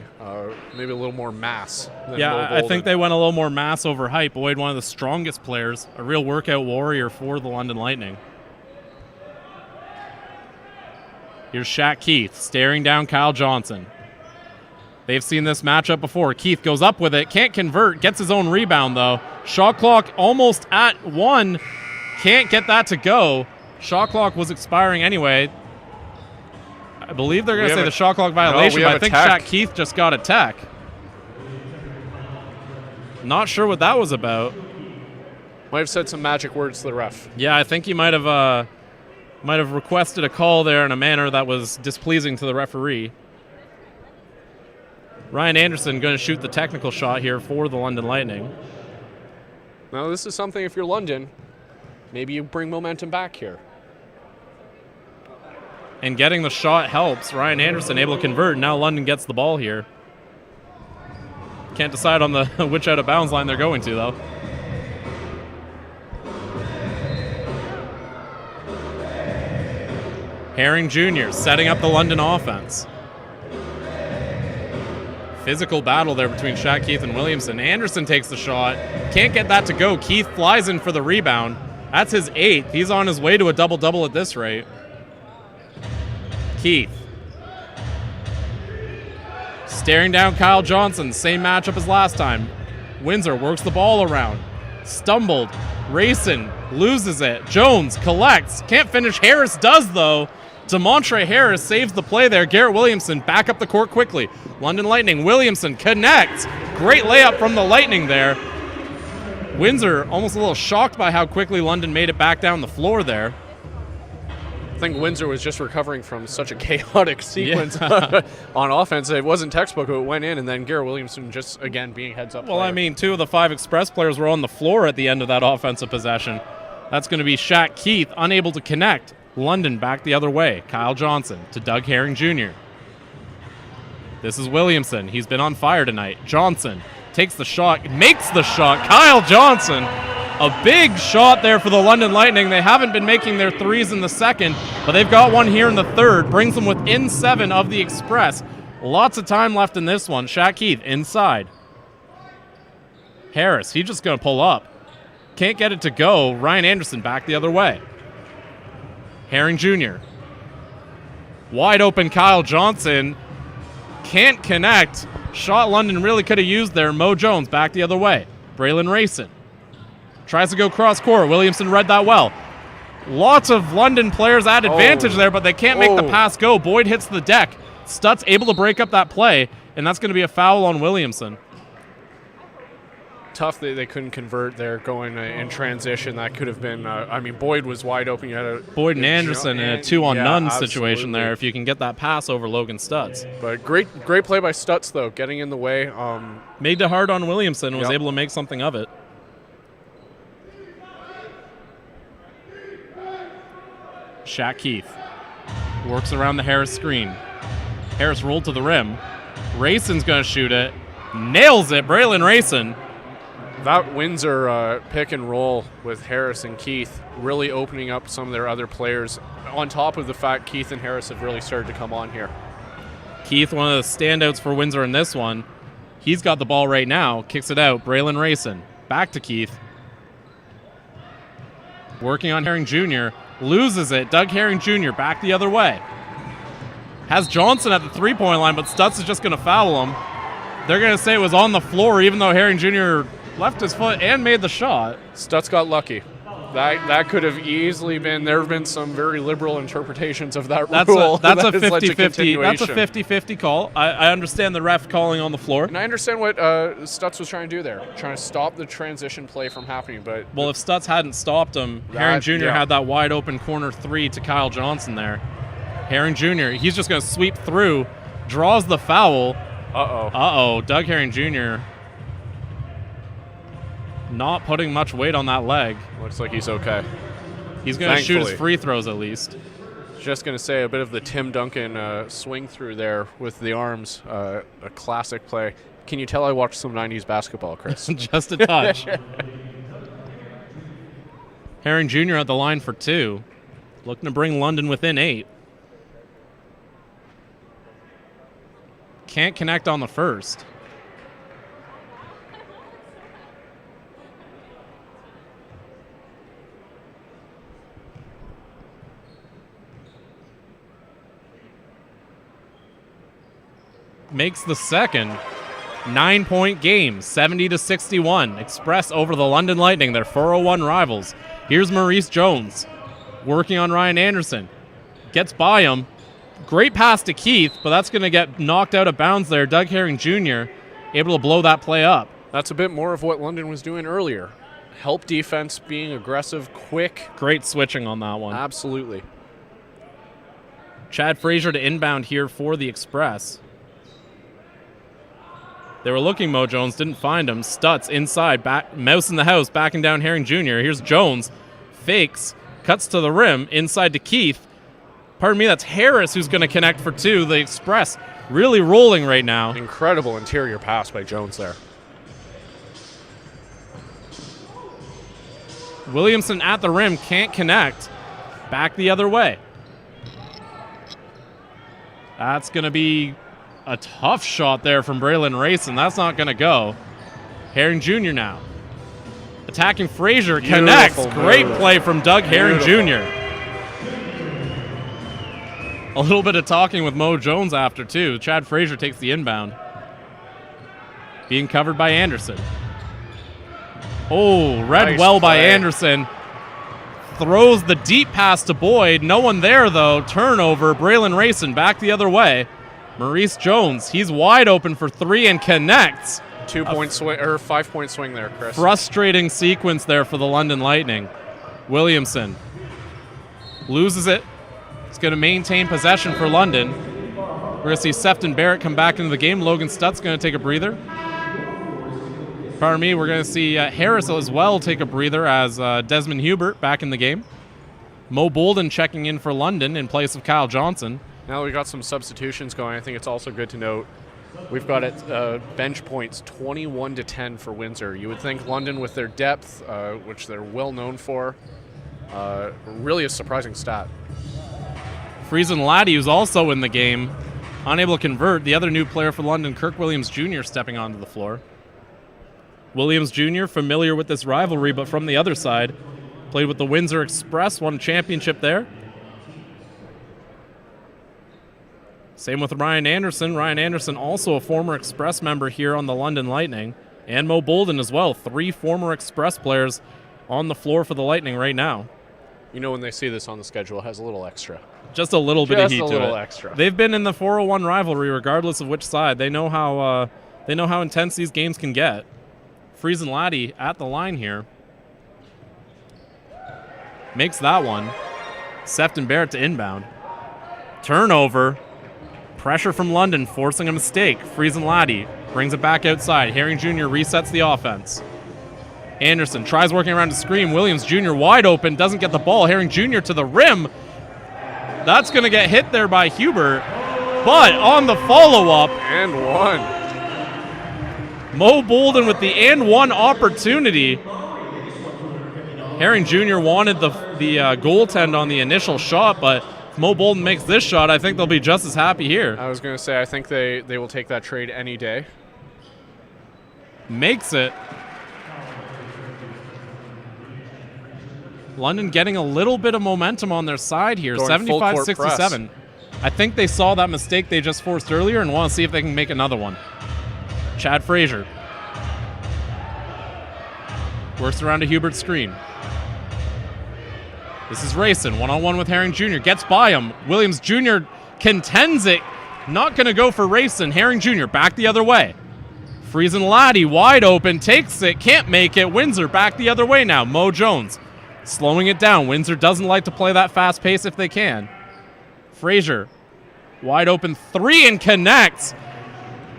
Maybe a little more mass than Yeah, Mo I Bolden. think they went a little more mass over height. Boyd, one of the strongest players, a real workout warrior for the London Lightning. Here's Shaq Keith staring down Kyle Johnson. They've seen this matchup before. Keith goes up with it, can't convert, gets his own rebound though. Shot clock almost at 1. Can't get that to go. Shot clock was expiring anyway. I believe they're going to say the shot clock violation, but I think Shaq Keith just got a tech. Not sure what that was about. Might have said some magic words to the ref. Yeah, I think he might have requested a call there in a manner that was displeasing to the referee. Ryan Anderson going to shoot the technical shot here for the London Lightning. Now, this is something, if you're London, maybe you bring momentum back here. And getting the shot helps. Ryan Anderson able to convert. Now London gets the ball here. Can't decide on the which out of bounds line they're going to, though. Herring Jr. setting up the London offense. Physical battle there between Shaq Keith and Williamson. Anderson takes the shot. Can't get that to go. Keith flies in for the rebound. That's his 8th. He's on his way to a double-double at this rate. Keith. Staring down Kyle Johnson. Same matchup as last time. Windsor works the ball around. Stumbled. Racing. Loses it. Jones collects. Can't finish. Harris does, though. DeMontre Harris saves the play there. Garrett Williamson back up the court quickly. London Lightning. Williamson connects. Great layup from the Lightning there. Windsor almost a little shocked by how quickly London made it back down the floor there. I think Windsor was just recovering from such a chaotic sequence on offense. It wasn't textbook, it went in, and then Garrett Williamson just, again, being heads-up Well, player. I mean, 2 of the 5 Express players were on the floor at the end of that offensive possession. That's going to be Shaq Keith, unable to connect. London back the other way. Kyle Johnson to Doug Herring Jr. This is Williamson. He's been on fire tonight. Johnson takes the shot, makes the shot. Kyle Johnson, a big shot there for the London Lightning. They haven't been making their threes in the second, but they've got one here in the third. Brings them within 7 of the Express. Lots of time left in this one. Shaq Keith inside. Harris, he's just going to pull up. Can't get it to go. Ryan Anderson back the other way. Herring Jr. Wide open Kyle Johnson. Can't connect. Shot London really could have used there. Mo Jones back the other way. Braylon Racing. Tries to go cross court. Williamson read that well. Lots of London players at advantage there, but they can't make the pass go. Boyd hits the deck. Stutz able to break up that play, and that's going to be a foul on Williamson. Tough that they couldn't convert there going in transition. That could have been, I mean, Boyd was wide open. You had Boyd and Anderson in a 2-on-none situation there if you can get that pass over Logan Stutz. But great play by Stutz, though, getting in the way. Made it hard on Williamson and was able to make something of it. Shaq Keith works around the Harris screen. Harris rolled to the rim. Rayson's going to shoot it. Nails it. Braylon Racing. That Windsor pick and roll with Harris and Keith really opening up some of their other players, on top of the fact Keith and Harris have really started to come on here. Keith, one of the standouts for Windsor in this one. He's got the ball right now. Kicks it out. Braylon Rayson. Back to Keith. Working on Herring Jr. Loses it. Doug Herring Jr. back the other way. Has Johnson at the three-point line, but Stutz is just going to foul him. They're going to say it was on the floor, even though Herring Jr. left his foot and made the shot. Stutz got lucky. That could have easily been. There have been some very liberal interpretations of that rule. That's a that has led to 50-50. That's a continuation. 50-50 call. I understand the ref calling on the floor. And I understand what Stutz was trying to do there, trying to stop the transition play from happening. But Well, if Stutz hadn't stopped him, Herring Jr. had that wide open corner three to Kyle Johnson there. Herring Jr., he's just going to sweep through, draws the foul. Uh-oh. Doug Herring Jr. not putting much weight on that leg. Looks like he's okay. He's going to shoot his Thankfully. free throws at least. Just going to say a bit of the Tim Duncan swing through there with the arms, a classic play. Can you tell I watched some 90s basketball, Chris? Just a touch. Herring Jr. at the line for two. Looking to bring London within 8. Can't connect on the first. Makes the second. 9-point game, 70-61. Express over the London Lightning, their 401 rivals. Here's Maurice Jones working on Ryan Anderson. Gets by him. Great pass to Keith, but that's going to get knocked out of bounds there. Doug Herring Jr. able to blow that play up. That's a bit more of what London was doing earlier. Help defense, being aggressive, quick. Great switching on that one. Absolutely. Chad Frazier to inbound here for the Express. They were looking, Mo Jones, didn't find him. Stutz inside, back, mouse in the house, backing down Herring Jr. Here's Jones, fakes, cuts to the rim, inside to Keith. Pardon me, that's Harris who's going to connect for two. The Express really rolling right now. Incredible interior pass by Jones there. Williamson at the rim, can't connect. Back the other way. That's going to be a tough shot there from Braylon Rayson. That's not going to go. Herring Jr. now. Attacking Frazier, connects. Great play from Doug Herring Jr. A little bit of talking with Mo Jones after, too. Chad Frazier takes the inbound. Being covered by Anderson. Oh, read Nice well by play. Anderson. Throws the deep pass to Boyd. No one there, though. Turnover. Braylon Rayson back the other way. Maurice Jones, he's wide open for three and connects. 2-point swing or 5-point swing there, Chris. Frustrating sequence there for the London Lightning. Williamson loses it. He's going to maintain possession for London. We're going to see Sefton Barrett come back into the game. Logan Stutz going to take a breather. Pardon me, we're going to see Harris as well take a breather as Desmond Hubert back in the game. Mo Bolden checking in for London in place of Kyle Johnson. Now that we got some substitutions going, I think it's also good to note we've got at bench points 21-10 for Windsor. You would think London, with their depth, which they're well known for, really a surprising stat. Friesen Laddie, who's also in the game, unable to convert. The other new player for London, Kirk Williams Jr., stepping onto the floor. Williams Jr., familiar with this rivalry, but from the other side. Played with the Windsor Express, won a championship there. Same with Ryan Anderson. Ryan Anderson, also a former Express member here on the London Lightning. And Mo Bolden as well. 3 former Express players on the floor for the Lightning right now. You know, when they see this on the schedule, it has a little extra. Just a little bit of heat to it. Just a little extra. They've been in the 401 rivalry regardless of which side. They know how intense these games can get. Friesen Laddie at the line here. Makes that one. Sefton Barrett to inbound. Turnover. Pressure from London, forcing a mistake. Friesen Laddie brings it back outside. Herring Jr. resets the offense. Anderson tries working around to screen. Williams Jr. wide open, doesn't get the ball. Herring Jr. to the rim. That's going to get hit there by Hubert. But on the follow-up, And one. Mo Bolden with the and one opportunity. Herring Jr. wanted the goaltend on the initial shot, but if Mo Bolden makes this shot, I think they'll be just as happy here. I was going to say, I think they will take that trade any day. Makes it. London getting a little bit of momentum on their side here, 75-67. I think they saw that mistake they just forced earlier and want to see if they can make another one. Chad Frazier works around to Hubert's screen. This is Rayson, one-on-one with Herring Jr. Gets by him. Williams Jr. contends it. Not going to go for Rayson. Herring Jr. back the other way. Friesen Laddie wide open, takes it, can't make it. Windsor back the other way now. Mo Jones slowing it down. Windsor doesn't like to play that fast pace if they can. Frazier, wide open three and connects.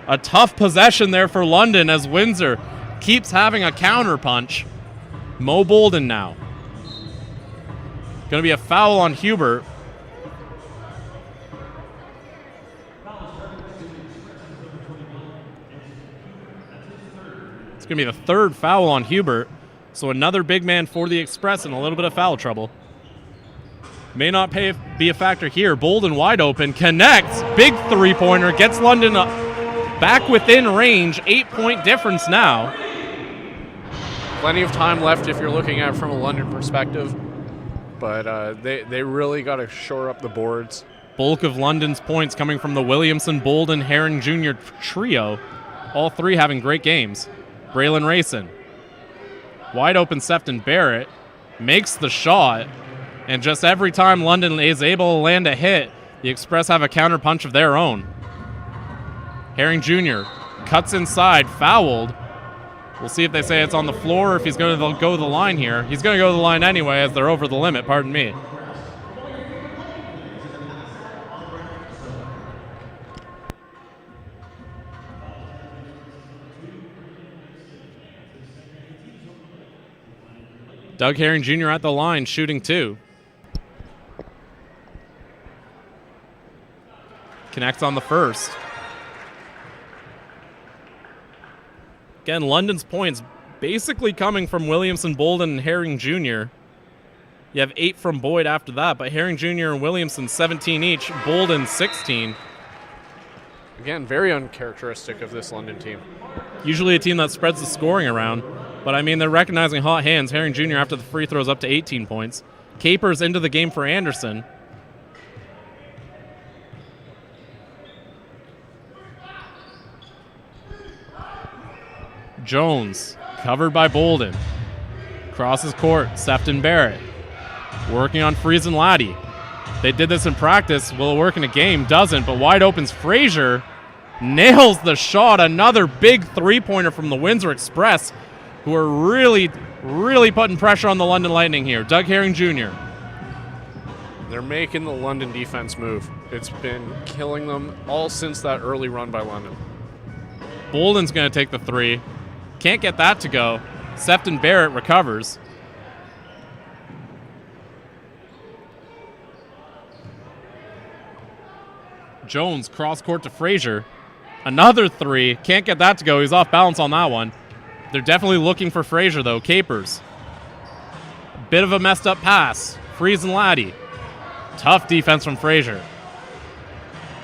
A tough possession there for London as Windsor keeps having a counter punch. Mo Bolden now. Going to be a foul on Hubert. It's going to be the third foul on Hubert. So another big man for the Express in a little bit of foul trouble. May not be a factor here. Bolden wide open, connects. Big three-pointer, gets London back within range. 8-point difference now. Plenty of time left if you're looking at it from a London perspective. But they really got to shore up the boards. Bulk of London's points coming from the Williamson, Bolden, Herring Jr. trio. All three having great games. Braylon Rayson. Wide open Sefton Barrett. Makes the shot. And just every time London is able to land a hit, the Express have a counter punch of their own. Herring Jr. cuts inside, fouled. We'll see if they say it's on the floor or if he's going to go to the line here. He's going to go to the line anyway as they're over the limit, pardon me. Doug Herring Jr. at the line, shooting two. Connects on the first. Again, London's points basically coming from Williamson, Bolden, and Herring Jr. You have 8 from Boyd after that, but Herring Jr. and Williamson 17 each, Bolden 16. Again, very uncharacteristic of this London team. Usually a team that spreads the scoring around, but I mean, they're recognizing hot hands. Herring Jr. after the free throws up to 18 points. Capers into the game for Anderson. Jones, covered by Bolden. Crosses court, Sefton Barrett. Working on Friesen Laddie. They did this in practice. Will it work in a game? Doesn't, but wide opens Frazier. Nails the shot. Another big three-pointer from the Windsor Express, who are really, really putting pressure on the London Lightning here. Doug Herring Jr. They're making the London defense move. It's been killing them all since that early run by London. Bolden's going to take the three. Can't get that to go. Sefton Barrett recovers. Jones cross court to Frazier. Another three. Can't get that to go. He's off balance on that one. They're definitely looking for Frazier, though. Capers. Bit of a messed up pass. Friesen Laddie. Tough defense from Frazier.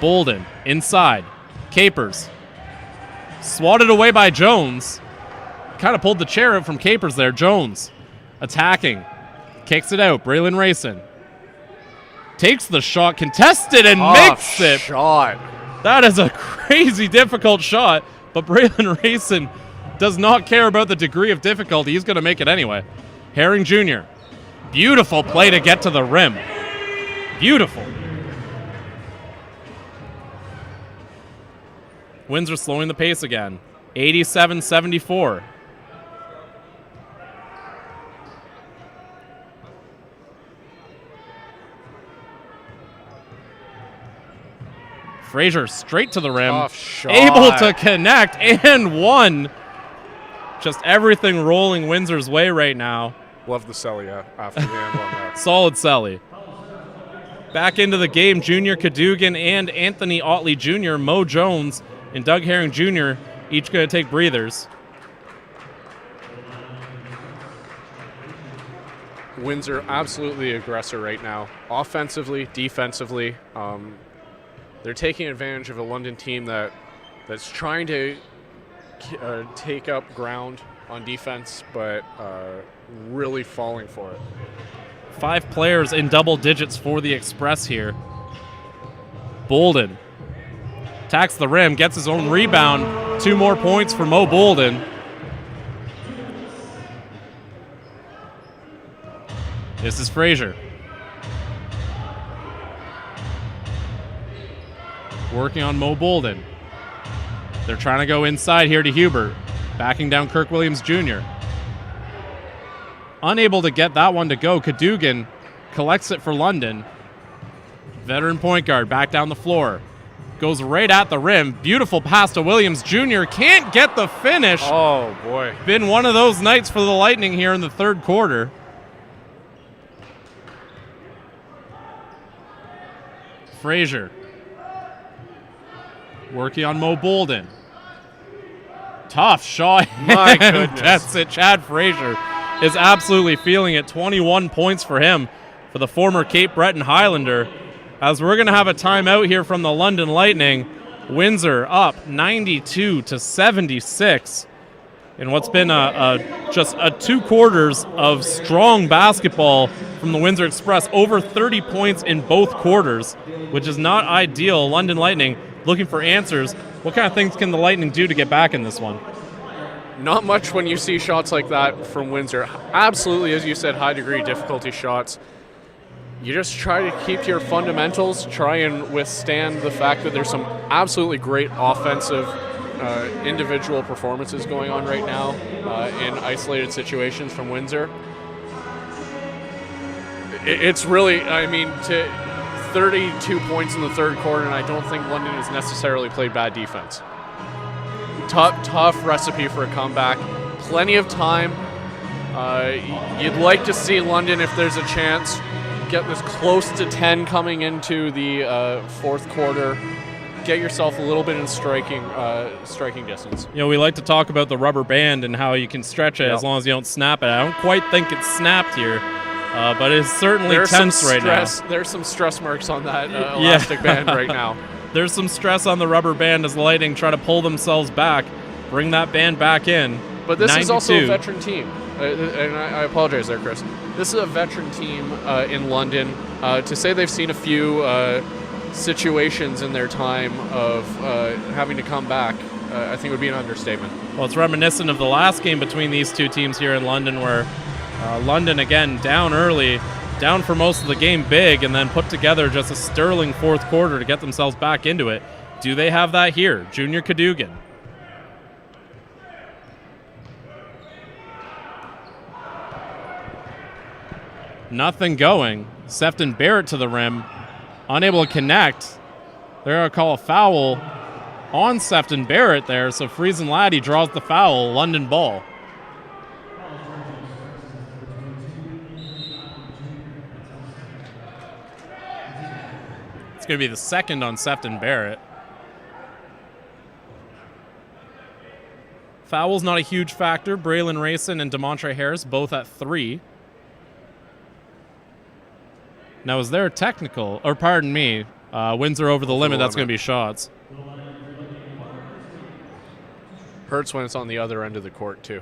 Bolden inside. Capers. Swatted away by Jones. Kind of pulled the chair out from Capers there. Jones attacking. Kicks it out. Braylon Rayson. Takes the shot, contested, and makes it. Shot. That is a crazy difficult shot, but Braylon Rayson does not care about the degree of difficulty. He's going to make it anyway. Herring Jr. Beautiful play to get to the rim. Beautiful. Windsor slowing the pace again. 87-74. Frazier straight to the rim. Tough shot. Able to connect and one. Just everything rolling Windsor's way right now. Love the Selly after the end on that. Solid Selly. Back into the game, Junior Cadogan and Anthony Otley Jr., Mo Jones, and Doug Herring Jr. Each going to take breathers. Windsor absolutely the aggressor right now, offensively, defensively. They're taking advantage of a London team that's trying to take up ground on defense, but really falling for it. 5 players in double digits for the Express here. Bolden attacks the rim, gets his own rebound. 2 more points for Mo Bolden. This is Frazier. Working on Mo Bolden. They're trying to go inside here to Hubert. Backing down Kirk Williams Jr. Unable to get that one to go. Cadogan collects it for London. Veteran point guard back down the floor. Goes right at the rim. Beautiful pass to Williams Jr. Can't get the finish. Oh, boy. Been one of those nights for the Lightning here in the third quarter. Frazier. Working on Mo Bolden. Tough shot. My goodness. Gets it. Chad Frazier is absolutely feeling it. 21 points for him, for the former Cape Breton Highlander. As we're going to have a timeout here from the London Lightning. Windsor up 92-76 in what's been just 2 quarters of strong basketball from the Windsor Express. Over 30 points in both quarters, which is not ideal. London Lightning looking for answers. What kind of things can the Lightning do to get back in this one? Not much when you see shots like that from Windsor. Absolutely, as you said, high degree difficulty shots. You just try to keep to your fundamentals, try and withstand the fact that there's some absolutely great offensive individual performances going on right now in isolated situations from Windsor. It's really, I mean, to 32 points in the third quarter, and I don't think London has necessarily played bad defense. Tough recipe for a comeback. Plenty of time. You'd like to see London, if there's a chance, get this close to 10 coming into the fourth quarter. Get yourself a little bit in striking distance. You know, we like to talk about the rubber band and how you can stretch it as long as you don't snap it. I don't quite think it's snapped here, but it's certainly tense right now. There's some stress marks on that elastic band right now. There's some stress on the rubber band as the Lightning try to pull themselves back, bring that band back in. But this 92. is also a veteran team. And I apologize there, Chris. This is a veteran team in London. To say they've seen a few situations in their time of having to come back, I think would be an understatement. Well, it's reminiscent of the last game between these two teams here in London, where London, again, down early, down for most of the game big, and then put together just a sterling fourth quarter to get themselves back into it. Do they have that here? Junior Cadogan. Nothing going. Sefton Barrett to the rim. Unable to connect. They're going to call a foul on Sefton Barrett there, so Friesen Laddie draws the foul. London ball. It's going to be the second on Sefton Barrett. Foul's not a huge factor. Braylon Rayson and DeMontre Harris both at 3. Now, is there a technical? Or pardon me, Windsor over the limit. That's going to be shots. Hurts when it's on the other end of the court, too.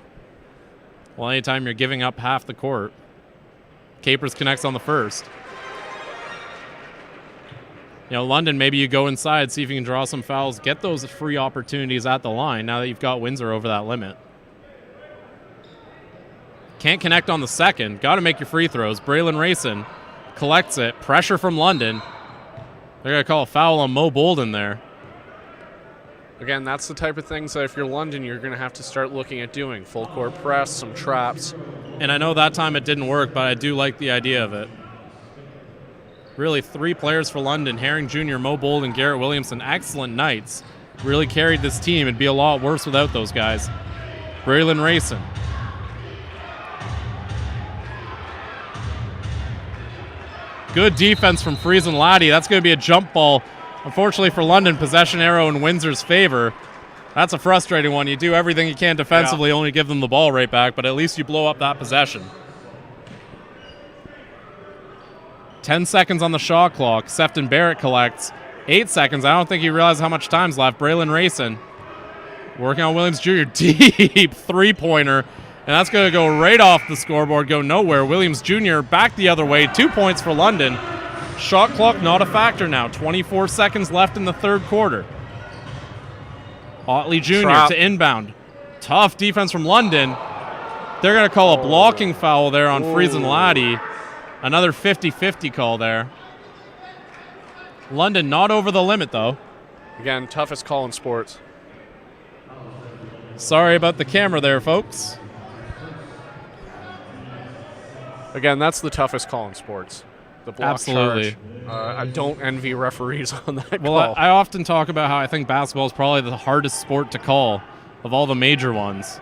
Well, anytime you're giving up half the court. Capers connects on the first. You know, London, maybe you go inside, see if you can draw some fouls, get those free opportunities at the line now that you've got Windsor over that limit. Can't connect on the second. Got to make your free throws. Braylon Rayson collects it. Pressure from London. They're going to call a foul on Mo Bolden there. Again, that's the type of things that if you're London, you're going to have to start looking at doing. Full court press, some traps. And I know that time it didn't work, but I do like the idea of it. Really, 3 players for London. Herring Jr., Mo Bolden, Garrett Williamson. Excellent nights. Really carried this team. It'd be a lot worse without those guys. Braylon Rayson. Good defense from Friesen Laddie. That's going to be a jump ball. Unfortunately for London, possession arrow in Windsor's favor That's a frustrating one. You do everything you can defensively, only give them the ball right back, but at least you blow up that possession. 10 seconds on the shot clock. Sefton Barrett collects. 8 seconds. I don't think he realized how much time's left. Braylon Rayson working on Williams Jr. Deep three-pointer, and that's going to go right off the scoreboard, go nowhere. Williams Jr. back the other way. 2 points for London. Shot clock not a factor now. 24 seconds left in the third quarter. Otley Jr. Trap. to inbound. Tough defense from London. They're going to call a blocking foul there on Friesen Laddie. Another 50-50 call there. London not over the limit, though. Again, toughest call in sports. Sorry about the camera there, folks. Again, that's the toughest call in sports. The block Absolutely. charge. I don't envy referees on that Well, call. I often talk about how I think basketball is probably the hardest sport to call of all the major ones.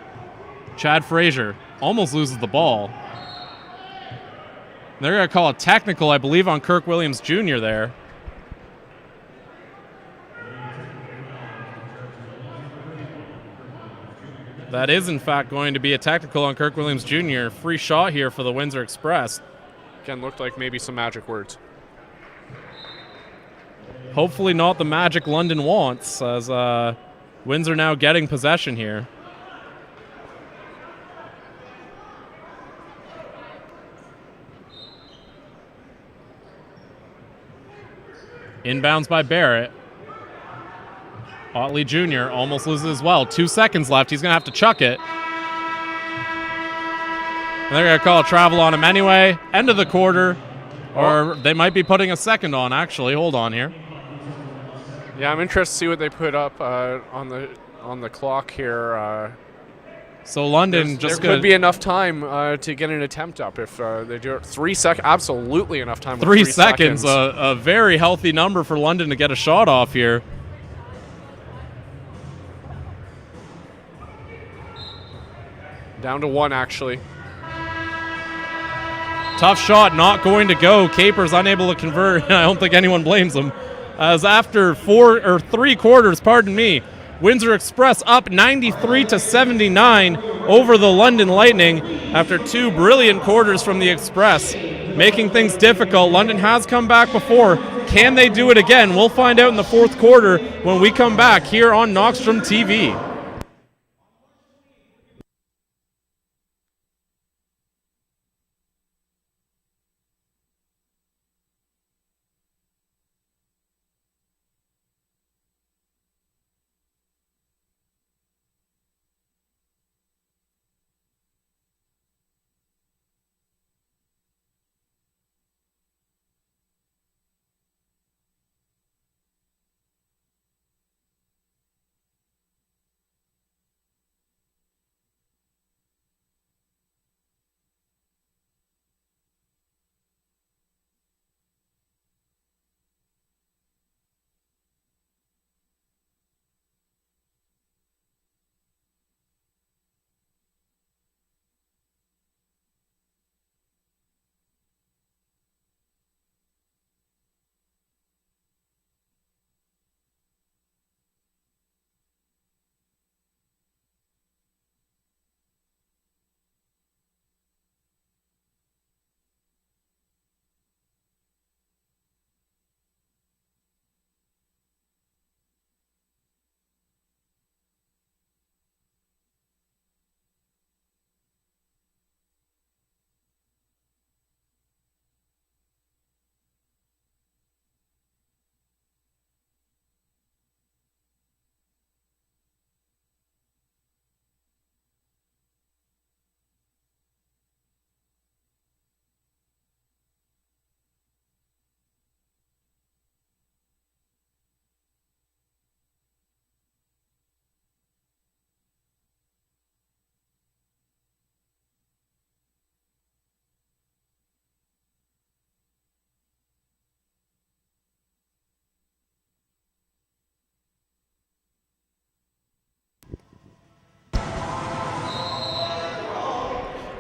Chad Frazier almost loses the ball. They're going to call a technical, I believe, on Kirk Williams Jr. there. That is, in fact, going to be a technical on Kirk Williams Jr. Free shot here for the Windsor Express. Again, looked like maybe some magic words. Hopefully not the magic London wants, as Windsor now getting possession here. Inbounds by Barrett. Otley Jr. almost loses as well. 2 seconds left. He's going to have to chuck it. And they're going to call a travel on him anyway. End of the quarter. Or they might be putting a second on, actually. Hold on here. Yeah, I'm interested to see what they put up on the clock here. So London There just could be enough time to get an attempt up if they do it. 3 seconds, absolutely enough time. With 3 3 seconds. A very healthy number for London to get a shot off here. Down to 1, actually. Tough shot, not going to go. Capers unable to convert. I don't think anyone blames him. As after 3 quarters, Windsor Express up 93-79 over the London Lightning after 2 brilliant quarters from the Express, making things difficult. London has come back before. Can they do it again? We'll find out in the fourth quarter when we come back here on Knockstrom TV.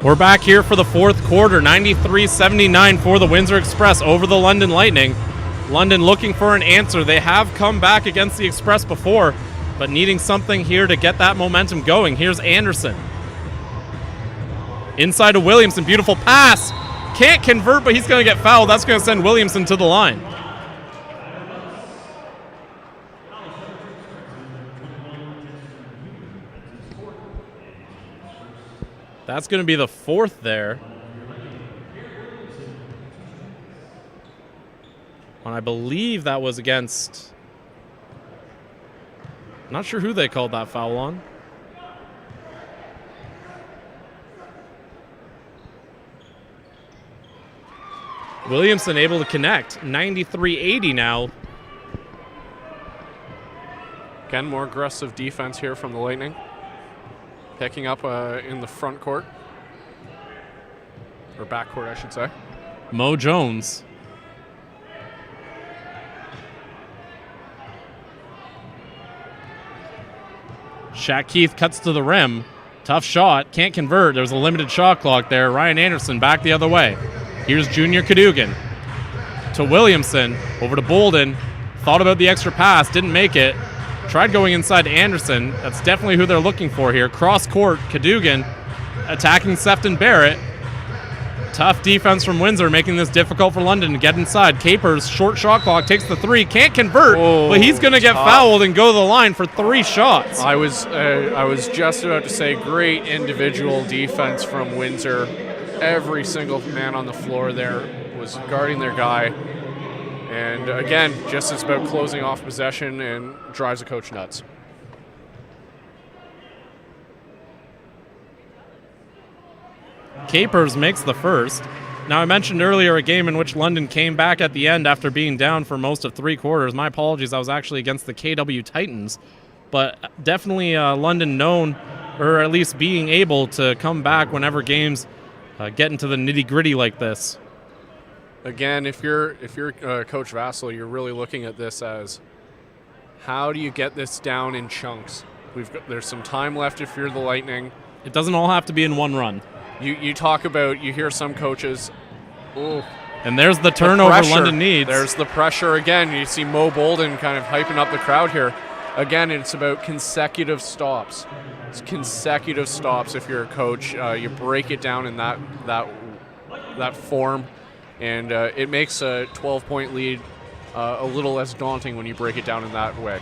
We're back here for the fourth quarter, 93-79 for the Windsor Express over the London Lightning. London looking for an answer. They have come back against the Express before. but needing something here to get that momentum going. Here's Anderson. Inside to Williamson, beautiful pass. Can't convert, but he's going to get fouled. That's going to send Williamson to the line. That's going to be the fourth there. And I believe that was against... Not sure who they called that foul on. Williamson able to connect. 93-80 now. Again, more aggressive defense here from the Lightning. Picking up in the front court. Or back court, I should say. Mo Jones. Shaq Keith cuts to the rim. Tough shot. Can't convert. There's a limited shot clock there. Ryan Anderson back the other way. Here's Junior Cadogan. To Williamson. Over to Bolden. Thought about the extra pass. Didn't make it. Tried going inside to Anderson. That's definitely who they're looking for here. Cross court. Cadogan attacking Sefton Barrett. Tough defense from Windsor, making this difficult for London to get inside. Capers, short shot clock, takes the three, can't convert, but he's going to get fouled and go to the line for 3 shots. I was just about to say, great individual defense from Windsor. Every single man on the floor there was guarding their guy. And again, just it's about closing off possession and drives the coach nuts. Capers makes the first. Now, I mentioned earlier a game in which London came back at the end after being down for most of 3 quarters. My apologies, I was actually against the KW Titans. But definitely London known, or at least being able to come back whenever games get into the nitty-gritty like this. Again, if you're Coach Vassal, you're really looking at this as how do you get this down in chunks? There's some time left if you're the Lightning. It doesn't all have to be in one run. You talk about, you hear some coaches, and there's the turnover London needs. There's the pressure again. You see Mo Bolden kind of hyping up the crowd here. Again, it's about consecutive stops. It's consecutive stops if you're a coach. You break it down in that form, and it makes a 12-point lead a little less daunting when you break it down in that way.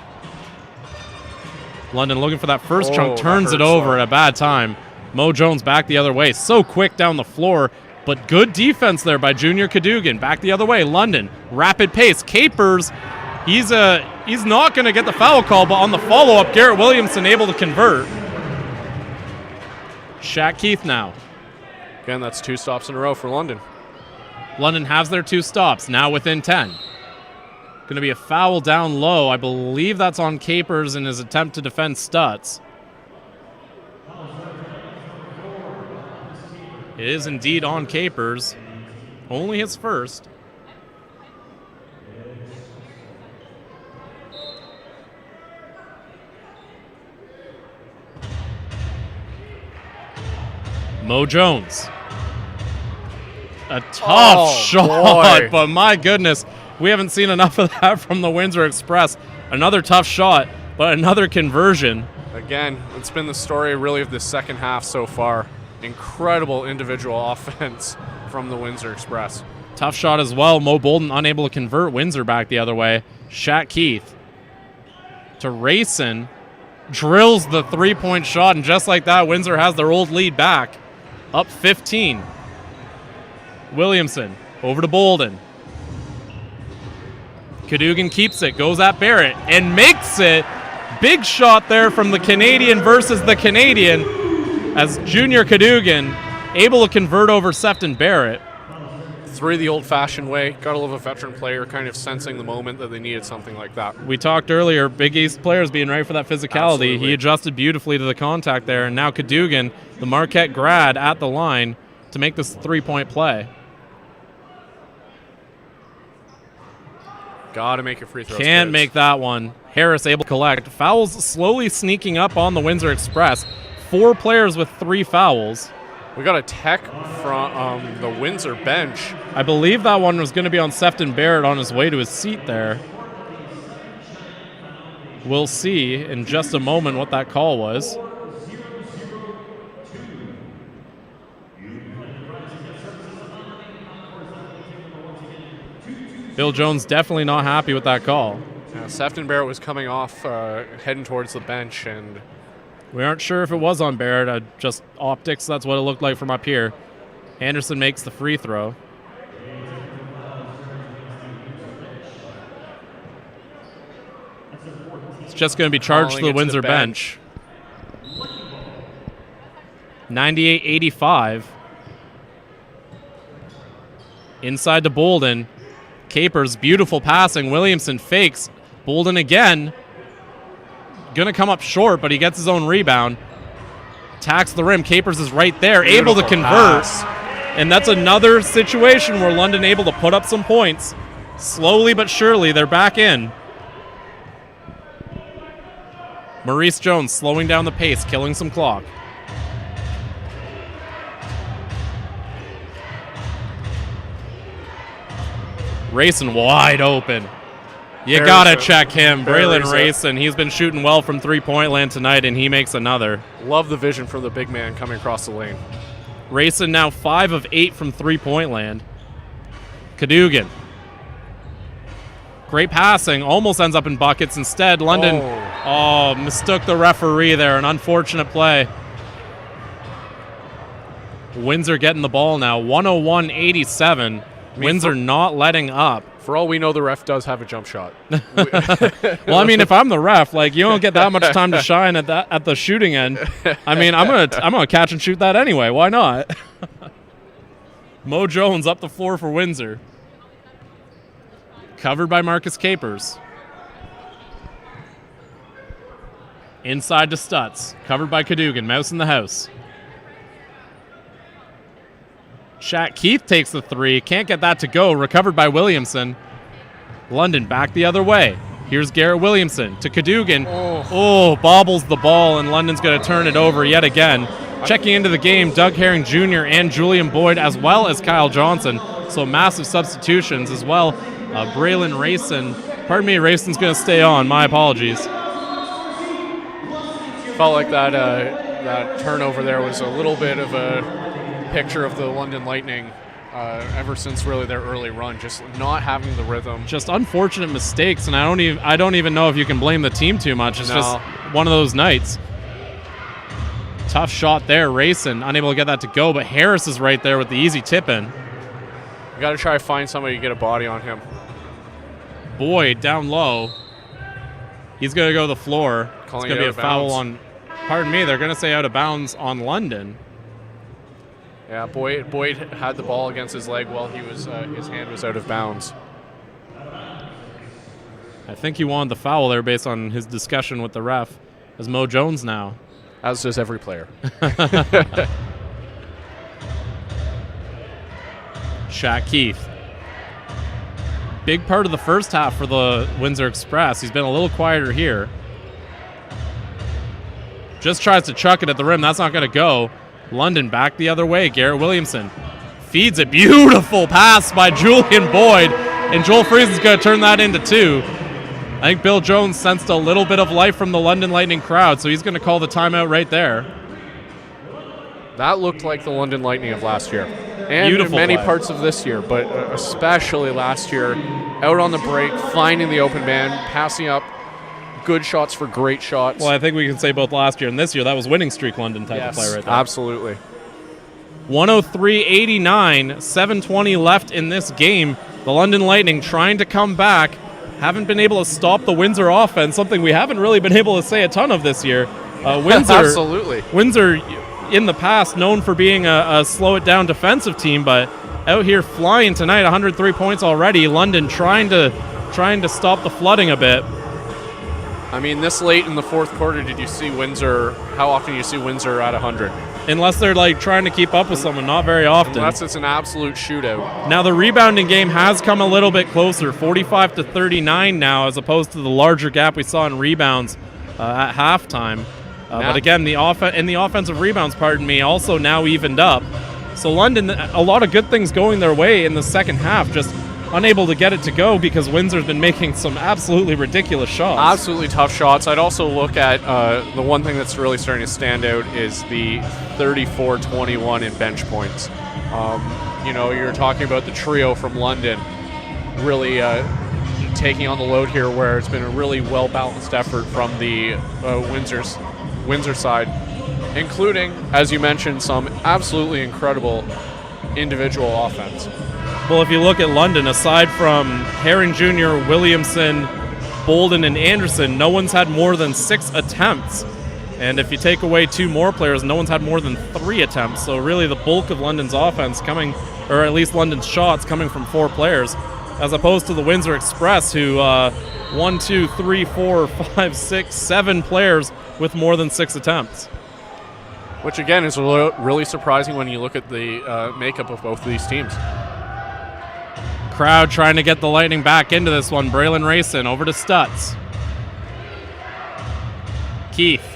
London looking for that first chunk, turns it over at a bad time. Mo Jones back the other way. So quick down the floor, but good defense there by Junior Cadogan. Back the other way. London, rapid pace. Capers, he's not going to get the foul call, but on the follow-up, Garrett Williamson able to convert. Shaq Keith now. Again, that's 2 stops in a row for London. London has their 2 stops, now within 10. Going to be a foul down low. I believe that's on Capers in his attempt to defend Stutz. It is indeed on Capers. Only his first. Mo Jones. A tough shot, boy. But my goodness, we haven't seen enough of that from the Windsor Express. Another tough shot, but another conversion. Again, it's been the story really of the second half so far. Incredible individual offense from the Windsor Express. Tough shot as well. Mo Bolden unable to convert. Windsor back the other way. Shaq Keith to Rayson. Drills the 3-point shot, and just like that, Windsor has their old lead back. Up 15. Williamson over to Bolden. Cadogan keeps it, goes at Barrett, and makes it. Big shot there from the Canadian versus the Canadian, as Junior Cadogan able to convert over Sefton Barrett. 3 the old-fashioned way. Gotta love a veteran player kind of sensing the moment that they needed something like that. We talked earlier, Big East players being ready for that physicality. Absolutely. He adjusted beautifully to the contact there, and now Cadogan, the Marquette grad, at the line to make this 3-point play. Gotta make your free throws. Can't kids. make that one. Harris able to collect. Fouls slowly sneaking up on the Windsor Express. 4 players with 3 fouls. We got a tech from the Windsor bench. I believe that one was going to be on Sefton Barrett on his way to his seat there. We'll see in just a moment what that call was. Bill Jones definitely not happy with that call. Sefton Barrett was coming off, heading towards the bench, and We aren't sure if it was on Barrett. Just optics, that's what it looked like from up here. Anderson makes the free throw. It's just going to be charged to the Windsor bench. 98-85. Inside to Bolden. Capers, beautiful passing. Williamson fakes. Bolden again. Going to come up short, but he gets his own rebound. Attacks the rim. Capers is right there, beautiful, able to convert. And that's another situation where London able to put up some points. Slowly but surely, they're back in. Maurice Jones slowing down the pace, killing some clock. Rayson wide open. You gotta check him. Braylon Rayson, he's been shooting well from three-point land tonight, and he makes another. Love the vision from the big man coming across the lane. Rayson now 5 of 8 from three-point land. Cadogan. Great passing, almost ends up in buckets. Instead, London mistook the referee there. An unfortunate play. Windsor getting the ball now, 101-87. Windsor not letting up. For all we know, the ref does have a jump shot. Well, I mean, if I'm the ref, like, you don't get that much time to shine at the shooting end. I mean, I'm gonna catch and shoot that anyway. Why not? Mo Jones up the floor for Windsor. Covered by Marcus Capers. Inside to Stutz. Covered by Cadogan. Mouse in the house. Shaq Keith takes the three. Can't get that to go. Recovered by Williamson. London back the other way. Here's Garrett Williamson to Cadogan. Bobbles the ball, and London's going to turn it over yet again. Checking into the game, Doug Herring Jr. and Julian Boyd, as well as Kyle Johnson. So massive substitutions as well. Braylon Rayson. Pardon me, Rayson's going to stay on. My apologies. Felt like that turnover there was a little bit of a picture of the London Lightning ever since really their early run, just not having the rhythm. Just unfortunate mistakes, and I don't even know if you can blame the team too much. It's just one of those nights. Tough shot there, Rayson unable to get that to go, but Harris is right there with the easy tip in. You got to try to find somebody to get a body on him. Boyd down low. He's going to go to the floor. It's going to be a foul on. Pardon me, they're going to say out of bounds on London. Yeah, Boyd had the ball against his leg while he was his hand was out of bounds. I think he wanted the foul there based on his discussion with the ref. As Mo Jones now. As does every player. Shaq Keith. Big part of the first half for the Windsor Express. He's been a little quieter here. Just tries to chuck it at the rim. That's not going to go. London back the other way. Garrett Williamson feeds it. Beautiful pass by Julian Boyd. And Joel Friesen's going to turn that into 2. I think Bill Jones sensed a little bit of life from the London Lightning crowd, so he's going to call the timeout right there. That looked like the London Lightning of last year. And beautiful many play. Parts of this year, but especially last year. Out on the break, finding the open man, passing up good shots for great shots. Well, I think we can say both last year and this year, that was winning streak London type of play right there. Absolutely. 103-89, 7:20 left in this game. The London Lightning trying to come back. Haven't been able to stop the Windsor offense, something we haven't really been able to say a ton of this year. Windsor, absolutely. Windsor, in the past, known for being a slow-it-down defensive team, but out here flying tonight, 103 points already. London trying to stop the flooding a bit. I mean, this late in the fourth quarter, did you see Windsor? How often do you see Windsor at 100? Unless they're like trying to keep up with someone, not very often. Unless it's an absolute shootout. Now the rebounding game has come a little bit closer, 45-39 now, as opposed to the larger gap we saw in rebounds at halftime. But again, the offensive rebounds, also now evened up. So London, a lot of good things going their way in the second half. Just unable to get it to go because Windsor's been making some absolutely ridiculous shots. Absolutely tough shots. I'd also look at the one thing that's really starting to stand out is the 34-21 in bench points. You're talking about the trio from London really taking on the load here, where it's been a really well-balanced effort from the Windsor side, including, as you mentioned, some absolutely incredible individual offense. Well, if you look at London, aside from Herring Jr., Williamson, Bolden, and Anderson, no one's had more than 6 attempts. And if you take away 2 more players, no one's had more than 3 attempts. So really the bulk of London's offense coming, or at least London's shots, coming from 4 players, as opposed to the Windsor Express, who 1, 2, 3, 4, 5, 6, 7 players with more than 6 attempts. Which, again, is really surprising when you look at the makeup of both of these teams. Crowd trying to get the Lightning back into this one. Braylon Rayson over to Stutz. Keith.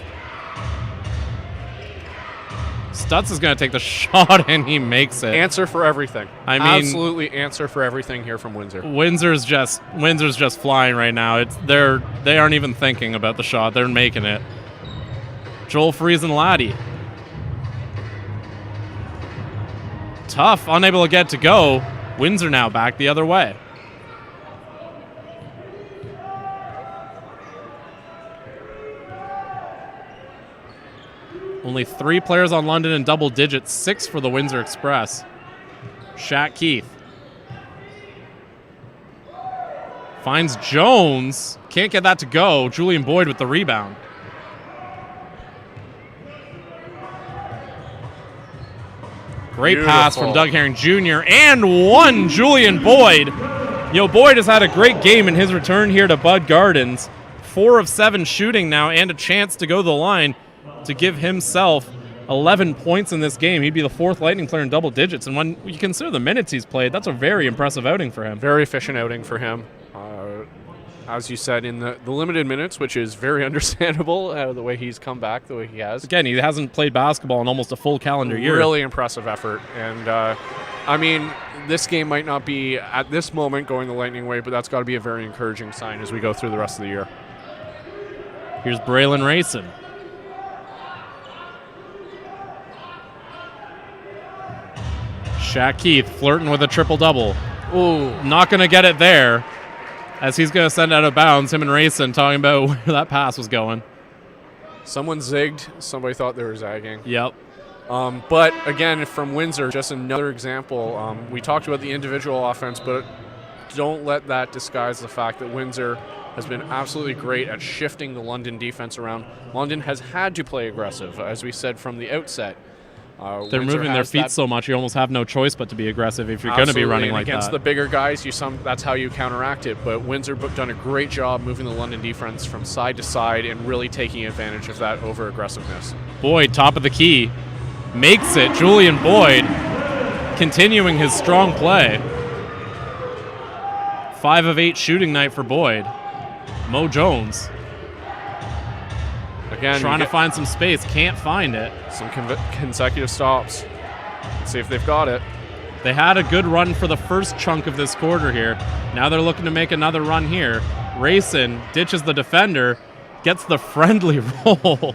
Stutz is going to take the shot, and he makes it. Answer for everything. I mean, absolutely answer for everything here from Windsor. Windsor's just flying right now. They aren't even thinking about the shot. They're making it. Joel Friesen Laddie. Tough, unable to get to go. Windsor now back the other way. Only 3 players on London in double digits, 6 for the Windsor Express. Shaq Keith. Finds Jones. Can't get that to go. Julian Boyd with the rebound. Great pass from Doug Herring Jr. and one Julian Boyd. Boyd has had a great game in his return here to Bud Gardens. 4 of 7 shooting now and a chance to go to the line to give himself 11 points in this game. He'd be the 4th Lightning player in double digits. And when you consider the minutes he's played, that's a very impressive outing for him. Very efficient outing for him. As you said, in the limited minutes, which is very understandable, the way he's come back, the way he has. Again, he hasn't played basketball in almost a full calendar year. Really impressive effort. And, this game might not be, at this moment, going the Lightning way, but that's got to be a very encouraging sign as we go through the rest of the year. Here's Braylon Rayson. Shaq Keith flirting with a triple-double. Ooh. Not going to get it there, as he's going to send out of bounds. Him and Rayson talking about where that pass was going. Someone zigged. Somebody thought they were zagging. Yep. But, again, from Windsor, just another example. We talked about the individual offense, but don't let that disguise the fact that Windsor has been absolutely great at shifting the London defense around. London has had to play aggressive, as we said from the outset. They're moving their feet so much, you almost have no choice but to be aggressive if you're going to be running like that. Against the bigger guys, that's how you counteract it. But Windsor done a great job moving the London defense from side to side and really taking advantage of that over-aggressiveness. Boyd, top of the key, makes it. Julian Boyd continuing his strong play. 5 of 8 shooting night for Boyd. Mo Jones. Again, trying to find some space, can't find it. Some consecutive stops. Let's see if they've got it. They had a good run for the first chunk of this quarter here. Now they're looking to make another run here. Rayson ditches the defender, gets the friendly roll.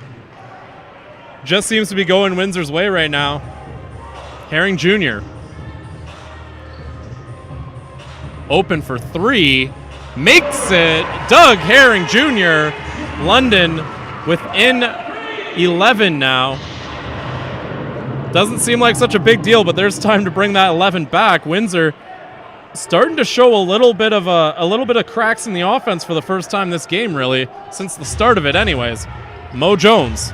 Just seems to be going Windsor's way right now. Herring Jr. Open for 3. Makes it. Doug Herring Jr. London within 11 now. Doesn't seem like such a big deal, but there's time to bring that 11 back. Windsor starting to show a little bit of cracks in the offense for the first time this game, really, since the start of it anyways. Mo Jones.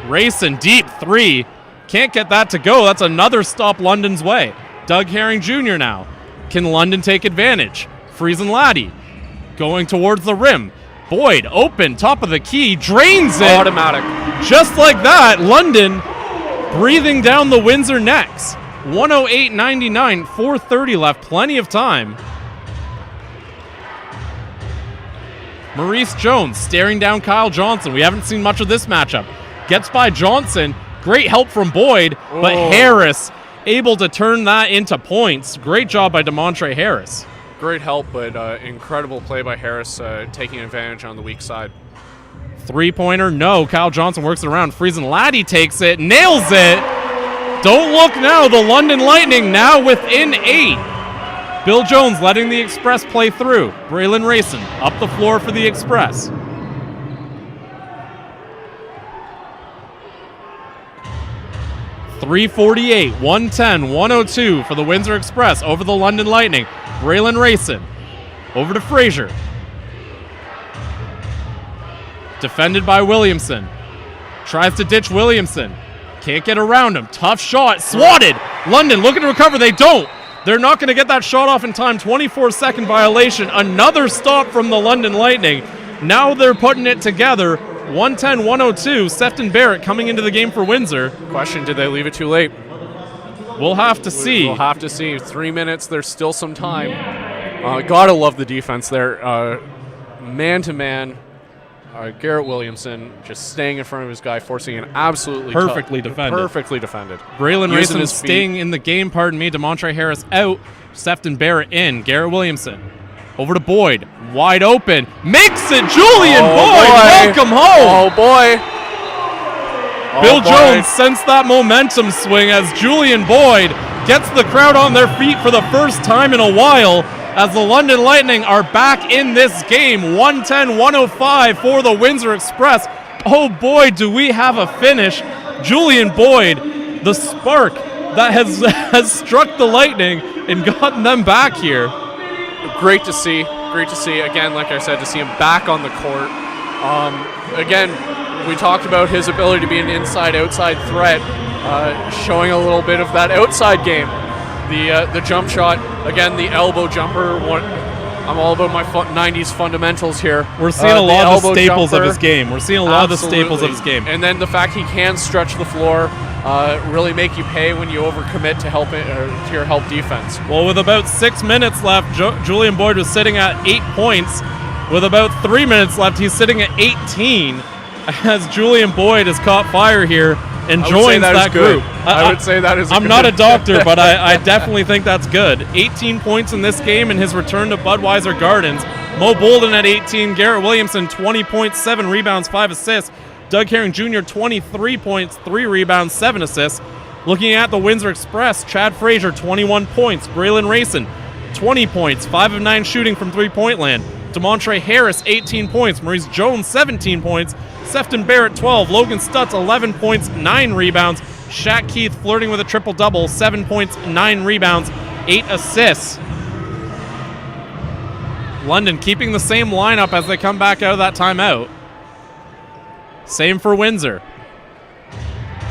Rayson deep 3. Can't get that to go. That's another stop London's way. Doug Herring Jr. now. Can London take advantage? Friesen Laddie going towards the rim. Boyd open, top of the key, drains it. Automatic. Just like that, London breathing down the Windsor necks. 108.99, 4:30 left, plenty of time. Maurice Jones staring down Kyle Johnson. We haven't seen much of this matchup. Gets by Johnson. Great help from Boyd, but Harris able to turn that into points. Great job by DeMontre Harris. Great help, but incredible play by Harris, taking advantage on the weak side. Three-pointer, no. Kyle Johnson works it around. Friesen Laddie takes it, nails it. Don't look now. The London Lightning now within 8. Bill Jones letting the Express play through. Braylon Rayson up the floor for the Express. .348, 110, 102 for the Windsor Express over the London Lightning. Braylon Rayson over to Frazier. Defended by Williamson. Tries to ditch Williamson. Can't get around him. Tough shot. Swatted. London looking to recover. They don't. They're not going to get that shot off in time. 24-second violation. Another stop from the London Lightning. Now they're putting it together. 110-102. Sefton Barrett coming into the game for Windsor. Question, did they leave it too late? We'll have to see. We'll have to see. 3 minutes. There's still some time. Gotta love the defense there. Man-to-man. Garrett Williamson just staying in front of his guy, forcing an absolutely perfectly defended. Braylon Rayson staying in the game, DeMontre Harris out, Sefton Barrett in, Garrett Williamson over to Boyd, wide open, makes it, Julian Boyd, welcome home! Oh boy! Bill Jones sensed that momentum swing as Julian Boyd gets the crowd on their feet for the first time in a while, as the London Lightning are back in this game. 110-105 for the Windsor Express. Oh boy, do we have a finish. Julian Boyd, the spark that has struck the Lightning and gotten them back here. Great to see. Again, like I said, to see him back on the court. Again, we talked about his ability to be an inside-outside threat, showing a little bit of that outside game. The jump shot, again, the elbow jumper. I'm all about my 90s fundamentals here. We're seeing a lot of the staples of his game. And then the fact he can stretch the floor, really make you pay when you overcommit to your help defense. Well, with about 6 minutes left, Julian Boyd was sitting at 8 points. With about 3 minutes left, he's sitting at 18 as Julian Boyd has caught fire here and joins that group. I would say that is I'm not a doctor, but I definitely think that's good. 18 points in this game in his return to Budweiser Gardens. Mo Bolden at 18, Garrett Williamson 20 points, 7 rebounds, 5 assists. Doug Herring Jr. 23 points, 3 rebounds, 7 assists. Looking at the Windsor Express, Chad Frazier 21 points, Braylon Rayson 20 points, 5 of 9 shooting from three-point land. DeMontre Harris 18 points, Maurice Jones 17 points, Sefton Barrett 12, Logan Stutz 11 points, 9 rebounds, Shaq Keith flirting with a triple-double, 7 points, 9 rebounds, 8 assists. London keeping the same lineup as they come back out of that timeout. Same for Windsor.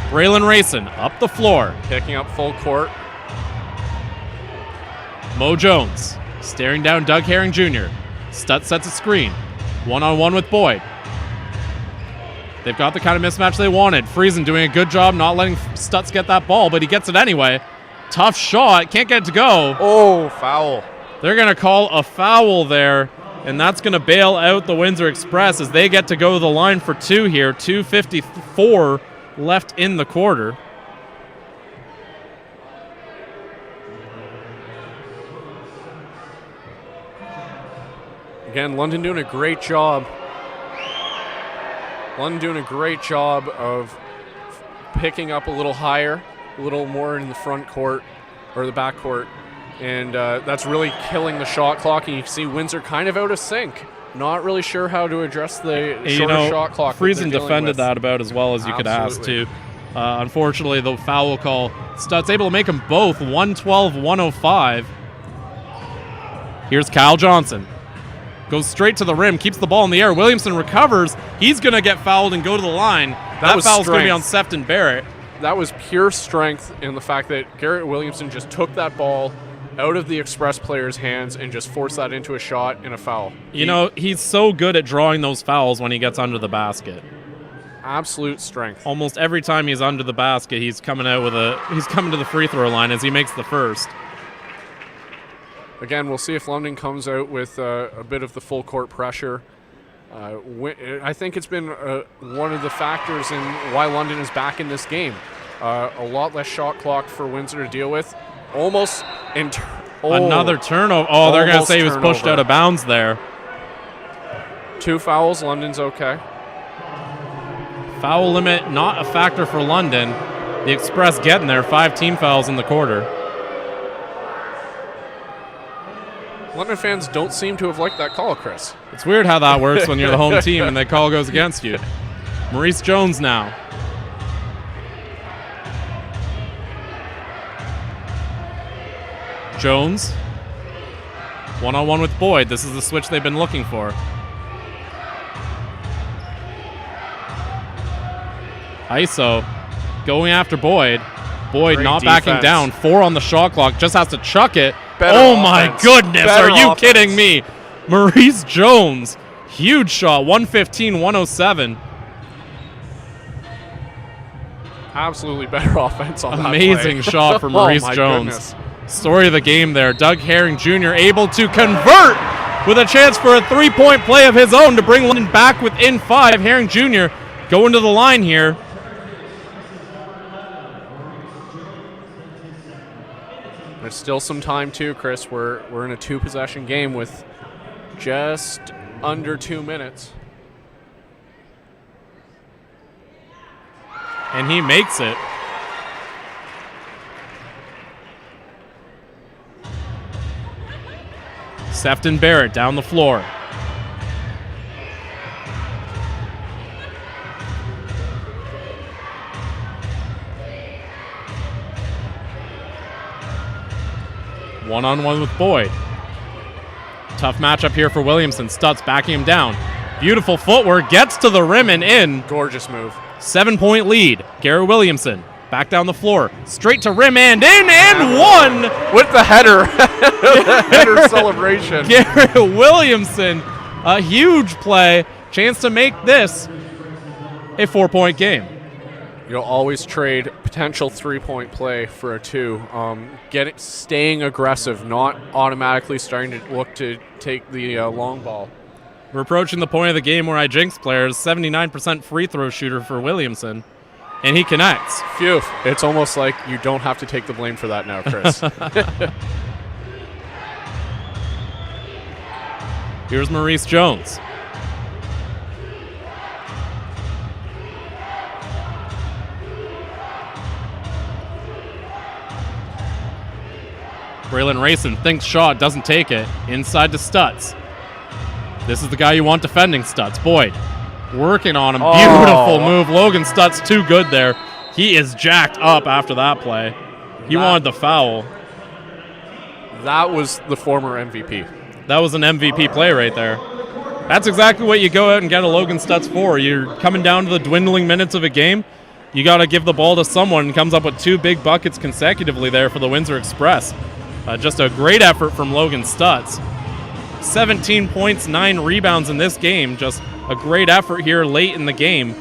Braylon Rayson up the floor. Picking up full court. Mo Jones staring down Doug Herring Jr. Stutz sets a screen. One-on-one with Boyd. They've got the kind of mismatch they wanted. Friesen doing a good job not letting Stutz get that ball, but he gets it anyway. Tough shot. Can't get it to go. Oh, foul. They're going to call a foul there, and that's going to bail out the Windsor Express as they get to go to the line for 2 here. 2:54 left in the quarter. Again, London doing a great job. London doing a great job of picking up a little higher, a little more in the front court or the back court. And that's really killing the shot clock. And you can see Windsor kind of out of sync. Not really sure how to address the shorter shot clock. Friesen defended that about as well as you could ask, too. Unfortunately, the foul call, Stutz able to make them both 112-105. Here's Kyle Johnson. Goes straight to the rim, keeps the ball in the air. Williamson recovers. He's going to get fouled and go to the line. That foul's going to be on Sefton Barrett. That was pure strength in the fact that Garrett Williamson just took that ball out of the Express player's hands and just forced that into a shot and a foul. He's so good at drawing those fouls when he gets under the basket. Absolute strength. Almost every time he's under the basket, he's coming to the free throw line as he makes the first. Again, we'll see if London comes out with a bit of the full court pressure. I think it's been one of the factors in why London is back in this game. A lot less shot clock for Windsor to deal with. Almost Another turnover. Oh, they're going to Almost say he was pushed turnover. out of bounds there. 2 fouls. London's okay. Foul limit not a factor for London. The Express getting there. 5 team fouls in the quarter. London fans don't seem to have liked that call, Chris. It's weird how that works when you're the home team and the call goes against you. Maurice Jones now. Jones. One-on-one with Boyd. This is the switch they've been looking for. ISO going after Boyd. Boyd Great not defense. backing down. 4 on the shot clock. Just has to chuck it. Better oh my offense. goodness. Better Are you offense. kidding me? Maurice Jones. Huge shot. 115-107. Absolutely better offense on that Amazing play. shot for Maurice oh my Jones. Goodness. Story of the game there. Doug Herring Jr. able to convert with a chance for a 3-point play of his own to bring London back within 5. Herring Jr. going to the line here. There's still some time too, Chris. We're in a 2-possession game with just under 2 minutes. And he makes it. Sefton Barrett down the floor. One-on-one with Boyd. Tough matchup here for Williamson. Stutz backing him down. Beautiful footwork. Gets to the rim and in. Gorgeous move. 7-point lead. Garrett Williamson back down the floor. Straight to rim and in and one. With the header. Header celebration. Garrett Williamson. A huge play. Chance to make this a 4-point game. You'll always trade potential 3-point play for a 2. Staying aggressive, not automatically starting to look to take the long ball. We're approaching the point of the game where I jinx players. 79% free throw shooter for Williamson. And he connects. Phew. It's almost like you don't have to take the blame for that now, Chris. Here's Maurice Jones. Braylon Rayson thinks shot, doesn't take it. Inside to Stutz. This is the guy you want defending Stutz. Boyd working on him. Oh. Beautiful move. Logan Stutz too good there. He is jacked up after that play. He wanted the foul. That was the former MVP. That was an MVP play right there. That's exactly what you go out and get a Logan Stutz for. You're coming down to the dwindling minutes of a game. You got to give the ball to someone. Comes up with 2 big buckets consecutively there for the Windsor Express. Just a great effort from Logan Stutz. 17 points, 9 rebounds in this game. Just a great effort here late in the game.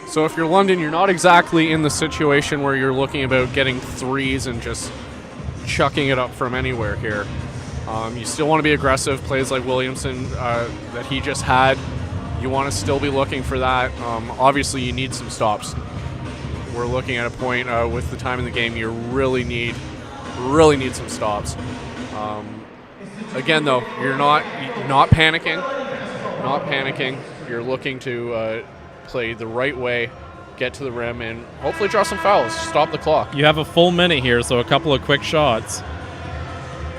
So if you're London, you're not exactly in the situation where you're looking about getting threes and just chucking it up from anywhere here. You still want to be aggressive. Plays like Williamson that he just had, you want to still be looking for that. Obviously, you need some stops. We're looking at a point with the time in the game you really need some stops. Again, though, you're not panicking. Not panicking. You're looking to play the right way, get to the rim, and hopefully draw some fouls. Stop the clock. You have a full minute here, so a couple of quick shots.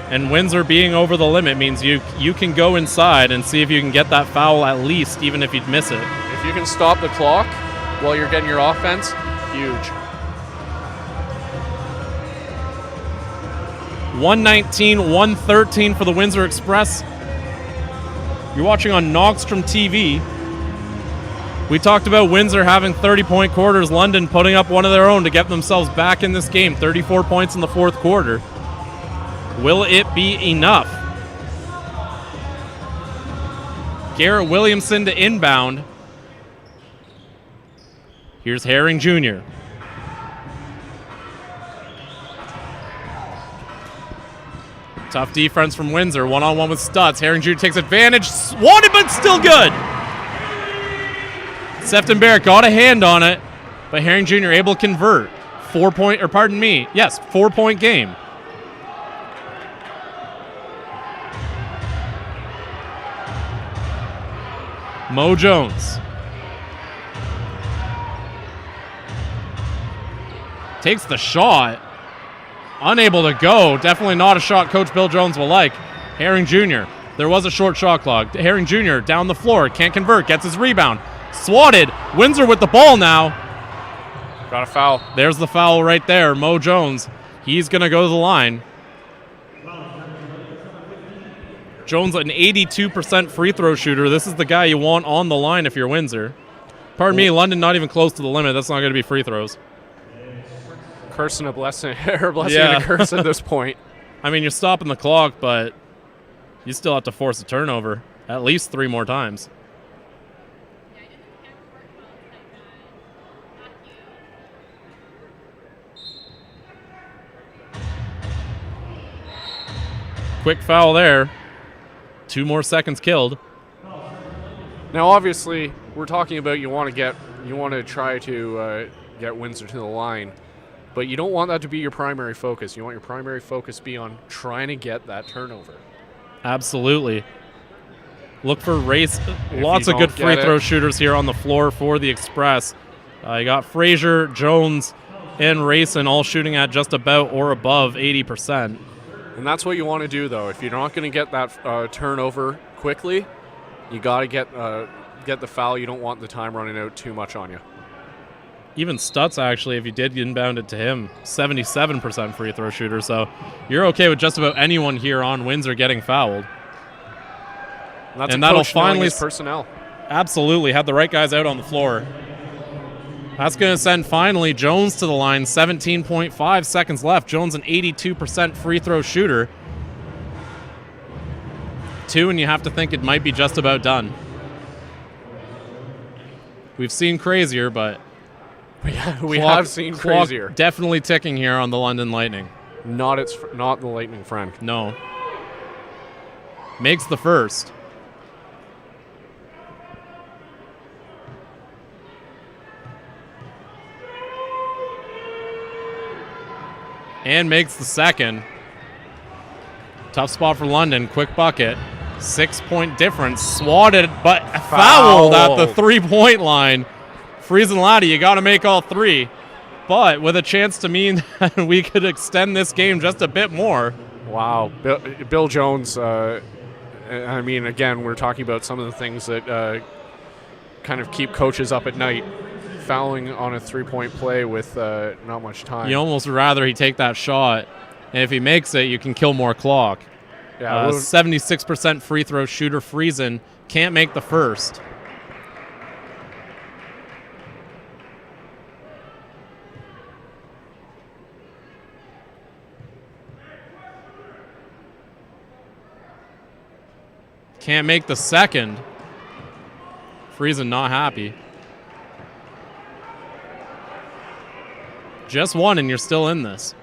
And Windsor being over the limit means you can go inside and see if you can get that foul at least, even if you'd miss it. If you can stop the clock while you're getting your offense, huge. 119-113 for the Windsor Express. You're watching on Nogstrom TV. We talked about Windsor having 30-point quarters, London putting up one of their own to get themselves back in this game. 34 points in the 4th quarter. Will it be enough? Garrett Williamson to inbound. Here's Herring Jr. Tough defense from Windsor. One-on-one with Stutz. Herring Jr. takes advantage. Wanted, but still good. Sefton Barrett got a hand on it, but Herring Jr. able to convert. 4-point game. Mo Jones. Takes the shot. Unable to go. Definitely not a shot Coach Bill Jones will like. Herring Jr. There was a short shot clock. Herring Jr. down the floor. Can't convert. Gets his rebound. Swatted. Windsor with the ball now. Got a foul. There's the foul right there. Mo Jones. He's going to go to the line. Jones, an 82% free throw shooter. This is the guy you want on the line if you're Windsor. Pardon me, London not even close to the limit. That's not going to be free throws. Curse and a blessing, or a blessing and a curse at this point. I mean, you're stopping the clock, but you still have to force a turnover at least 3 more times. Quick foul there. 2 more seconds killed. Now, obviously, we're talking about you want to try to get Windsor to the line, but you don't want that to be your primary focus. You want your primary focus be on trying to get that turnover. Absolutely. Look for race. Lots of good free throw shooters here on the floor for the Express. You got Frazier, Jones, and Rayson all shooting at just about or above 80%. And that's what you want to do, though. If you're not going to get that turnover quickly, you got to get the foul. You don't want the time running out too much on you. Even Stutz, actually, if you did inbound it to him, 77% free throw shooter. So you're okay with just about anyone here on Windsor getting fouled. And that'll finally his personnel. Absolutely, had the right guys out on the floor. That's going to send finally Jones to the line. 17.5 seconds left. Jones an 82% free throw shooter. 2, and you have to think it might be just about done. We've seen crazier, but we have seen crazier. Definitely ticking here on the London Lightning. Not the Lightning friend. No. Makes the first. And makes the second. Tough spot for London. Quick bucket. 6-point difference. Swatted, but fouled at the 3-point line. Freezing Laddie, you got to make all 3. But with a chance to mean that we could extend this game just a bit more. Wow. Bill Jones, I mean, again, we're talking about some of the things that kind of keep coaches up at night. Fouling on a 3-point play with not much time. You almost rather he take that shot, and if he makes it, you can kill more clock. Yeah, 76% free throw shooter Friesen can't make the first. Can't make the second. Friesen not happy. Just 1 and you're still in this.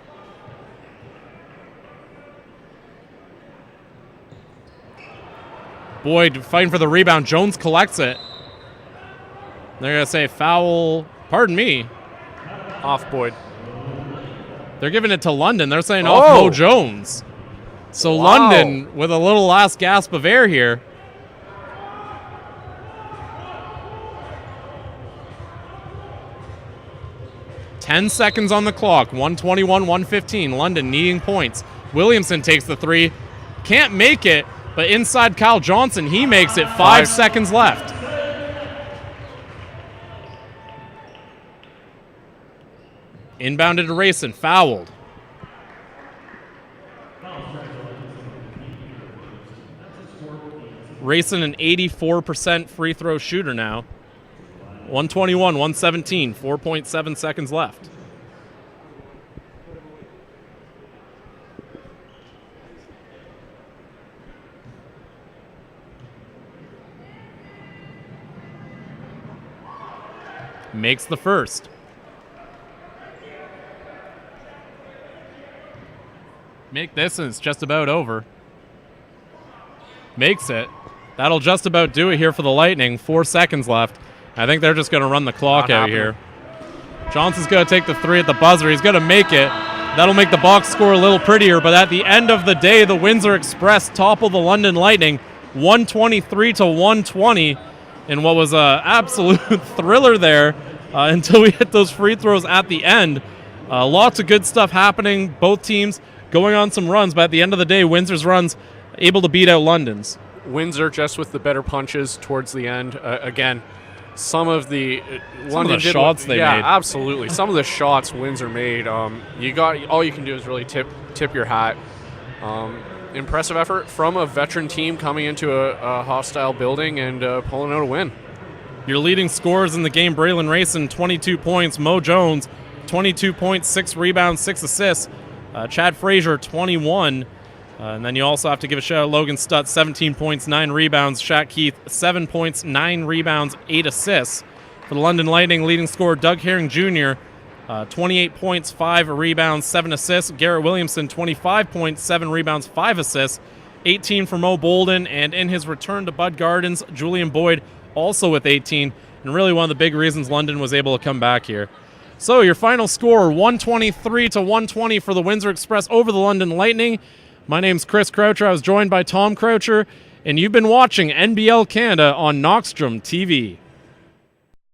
Boyd fighting for the rebound. Jones collects it. They're going to say foul. Pardon me. Off Boyd. They're giving it to London. They're saying off Mo Jones. So London with a little last gasp of air here. Ten seconds on the clock. 121, 115. London needing points. Williamson takes the 3. Can't make it, but inside Kyle Johnson, he makes it. 5 seconds left. Inbounded to Rayson. Fouled. Rayson an 84% free throw shooter now. 121, 117, 4.7 seconds left. Makes the first. Make this and it's just about over. Makes it. That'll just about do it here for the Lightning. 4 seconds left. I think they're just going to run the clock out here. Johnson's going to take the 3 at the buzzer. He's going to make it. That'll make the box score a little prettier, but at the end of the day, the Windsor Express topple the London Lightning 123 to 120. in what was an absolute thriller there until we hit those free throws at the end. Lots of good stuff happening. Both teams going on some runs, but at the end of the day, Windsor's runs able to beat out London's. Windsor just with the better punches towards the end. Again, some of the London shots they made. Yeah, absolutely. Some of the shots Windsor made. All you can do is really tip your hat. Impressive effort from a veteran team coming into a hostile building and pulling out a win. Your leading scorers in the game: Braylon Rayson, 22 points; Mo Jones, 22 points, 6 rebounds, 6 assists; Chad Frazier, 21. And then you also have to give a shout out Logan Stutz, 17 points, 9 rebounds; Shaq Keith, 7 points, 9 rebounds, 8 assists. For the London Lightning, leading scorer Doug Herring Jr., 28 points, 5 rebounds, 7 assists; Garrett Williamson, 25 points, 7 rebounds, 5 assists; 18 for Mo Bolden, and in his return to Bud Gardens, Julian Boyd also with 18, and really one of the big reasons London was able to come back here. So your final score, 123-120 for the Windsor Express over the London Lightning. My name's Chris Croucher. I was joined by Tom Croucher, and you've been watching NBL Canada on Knoxstrom TV.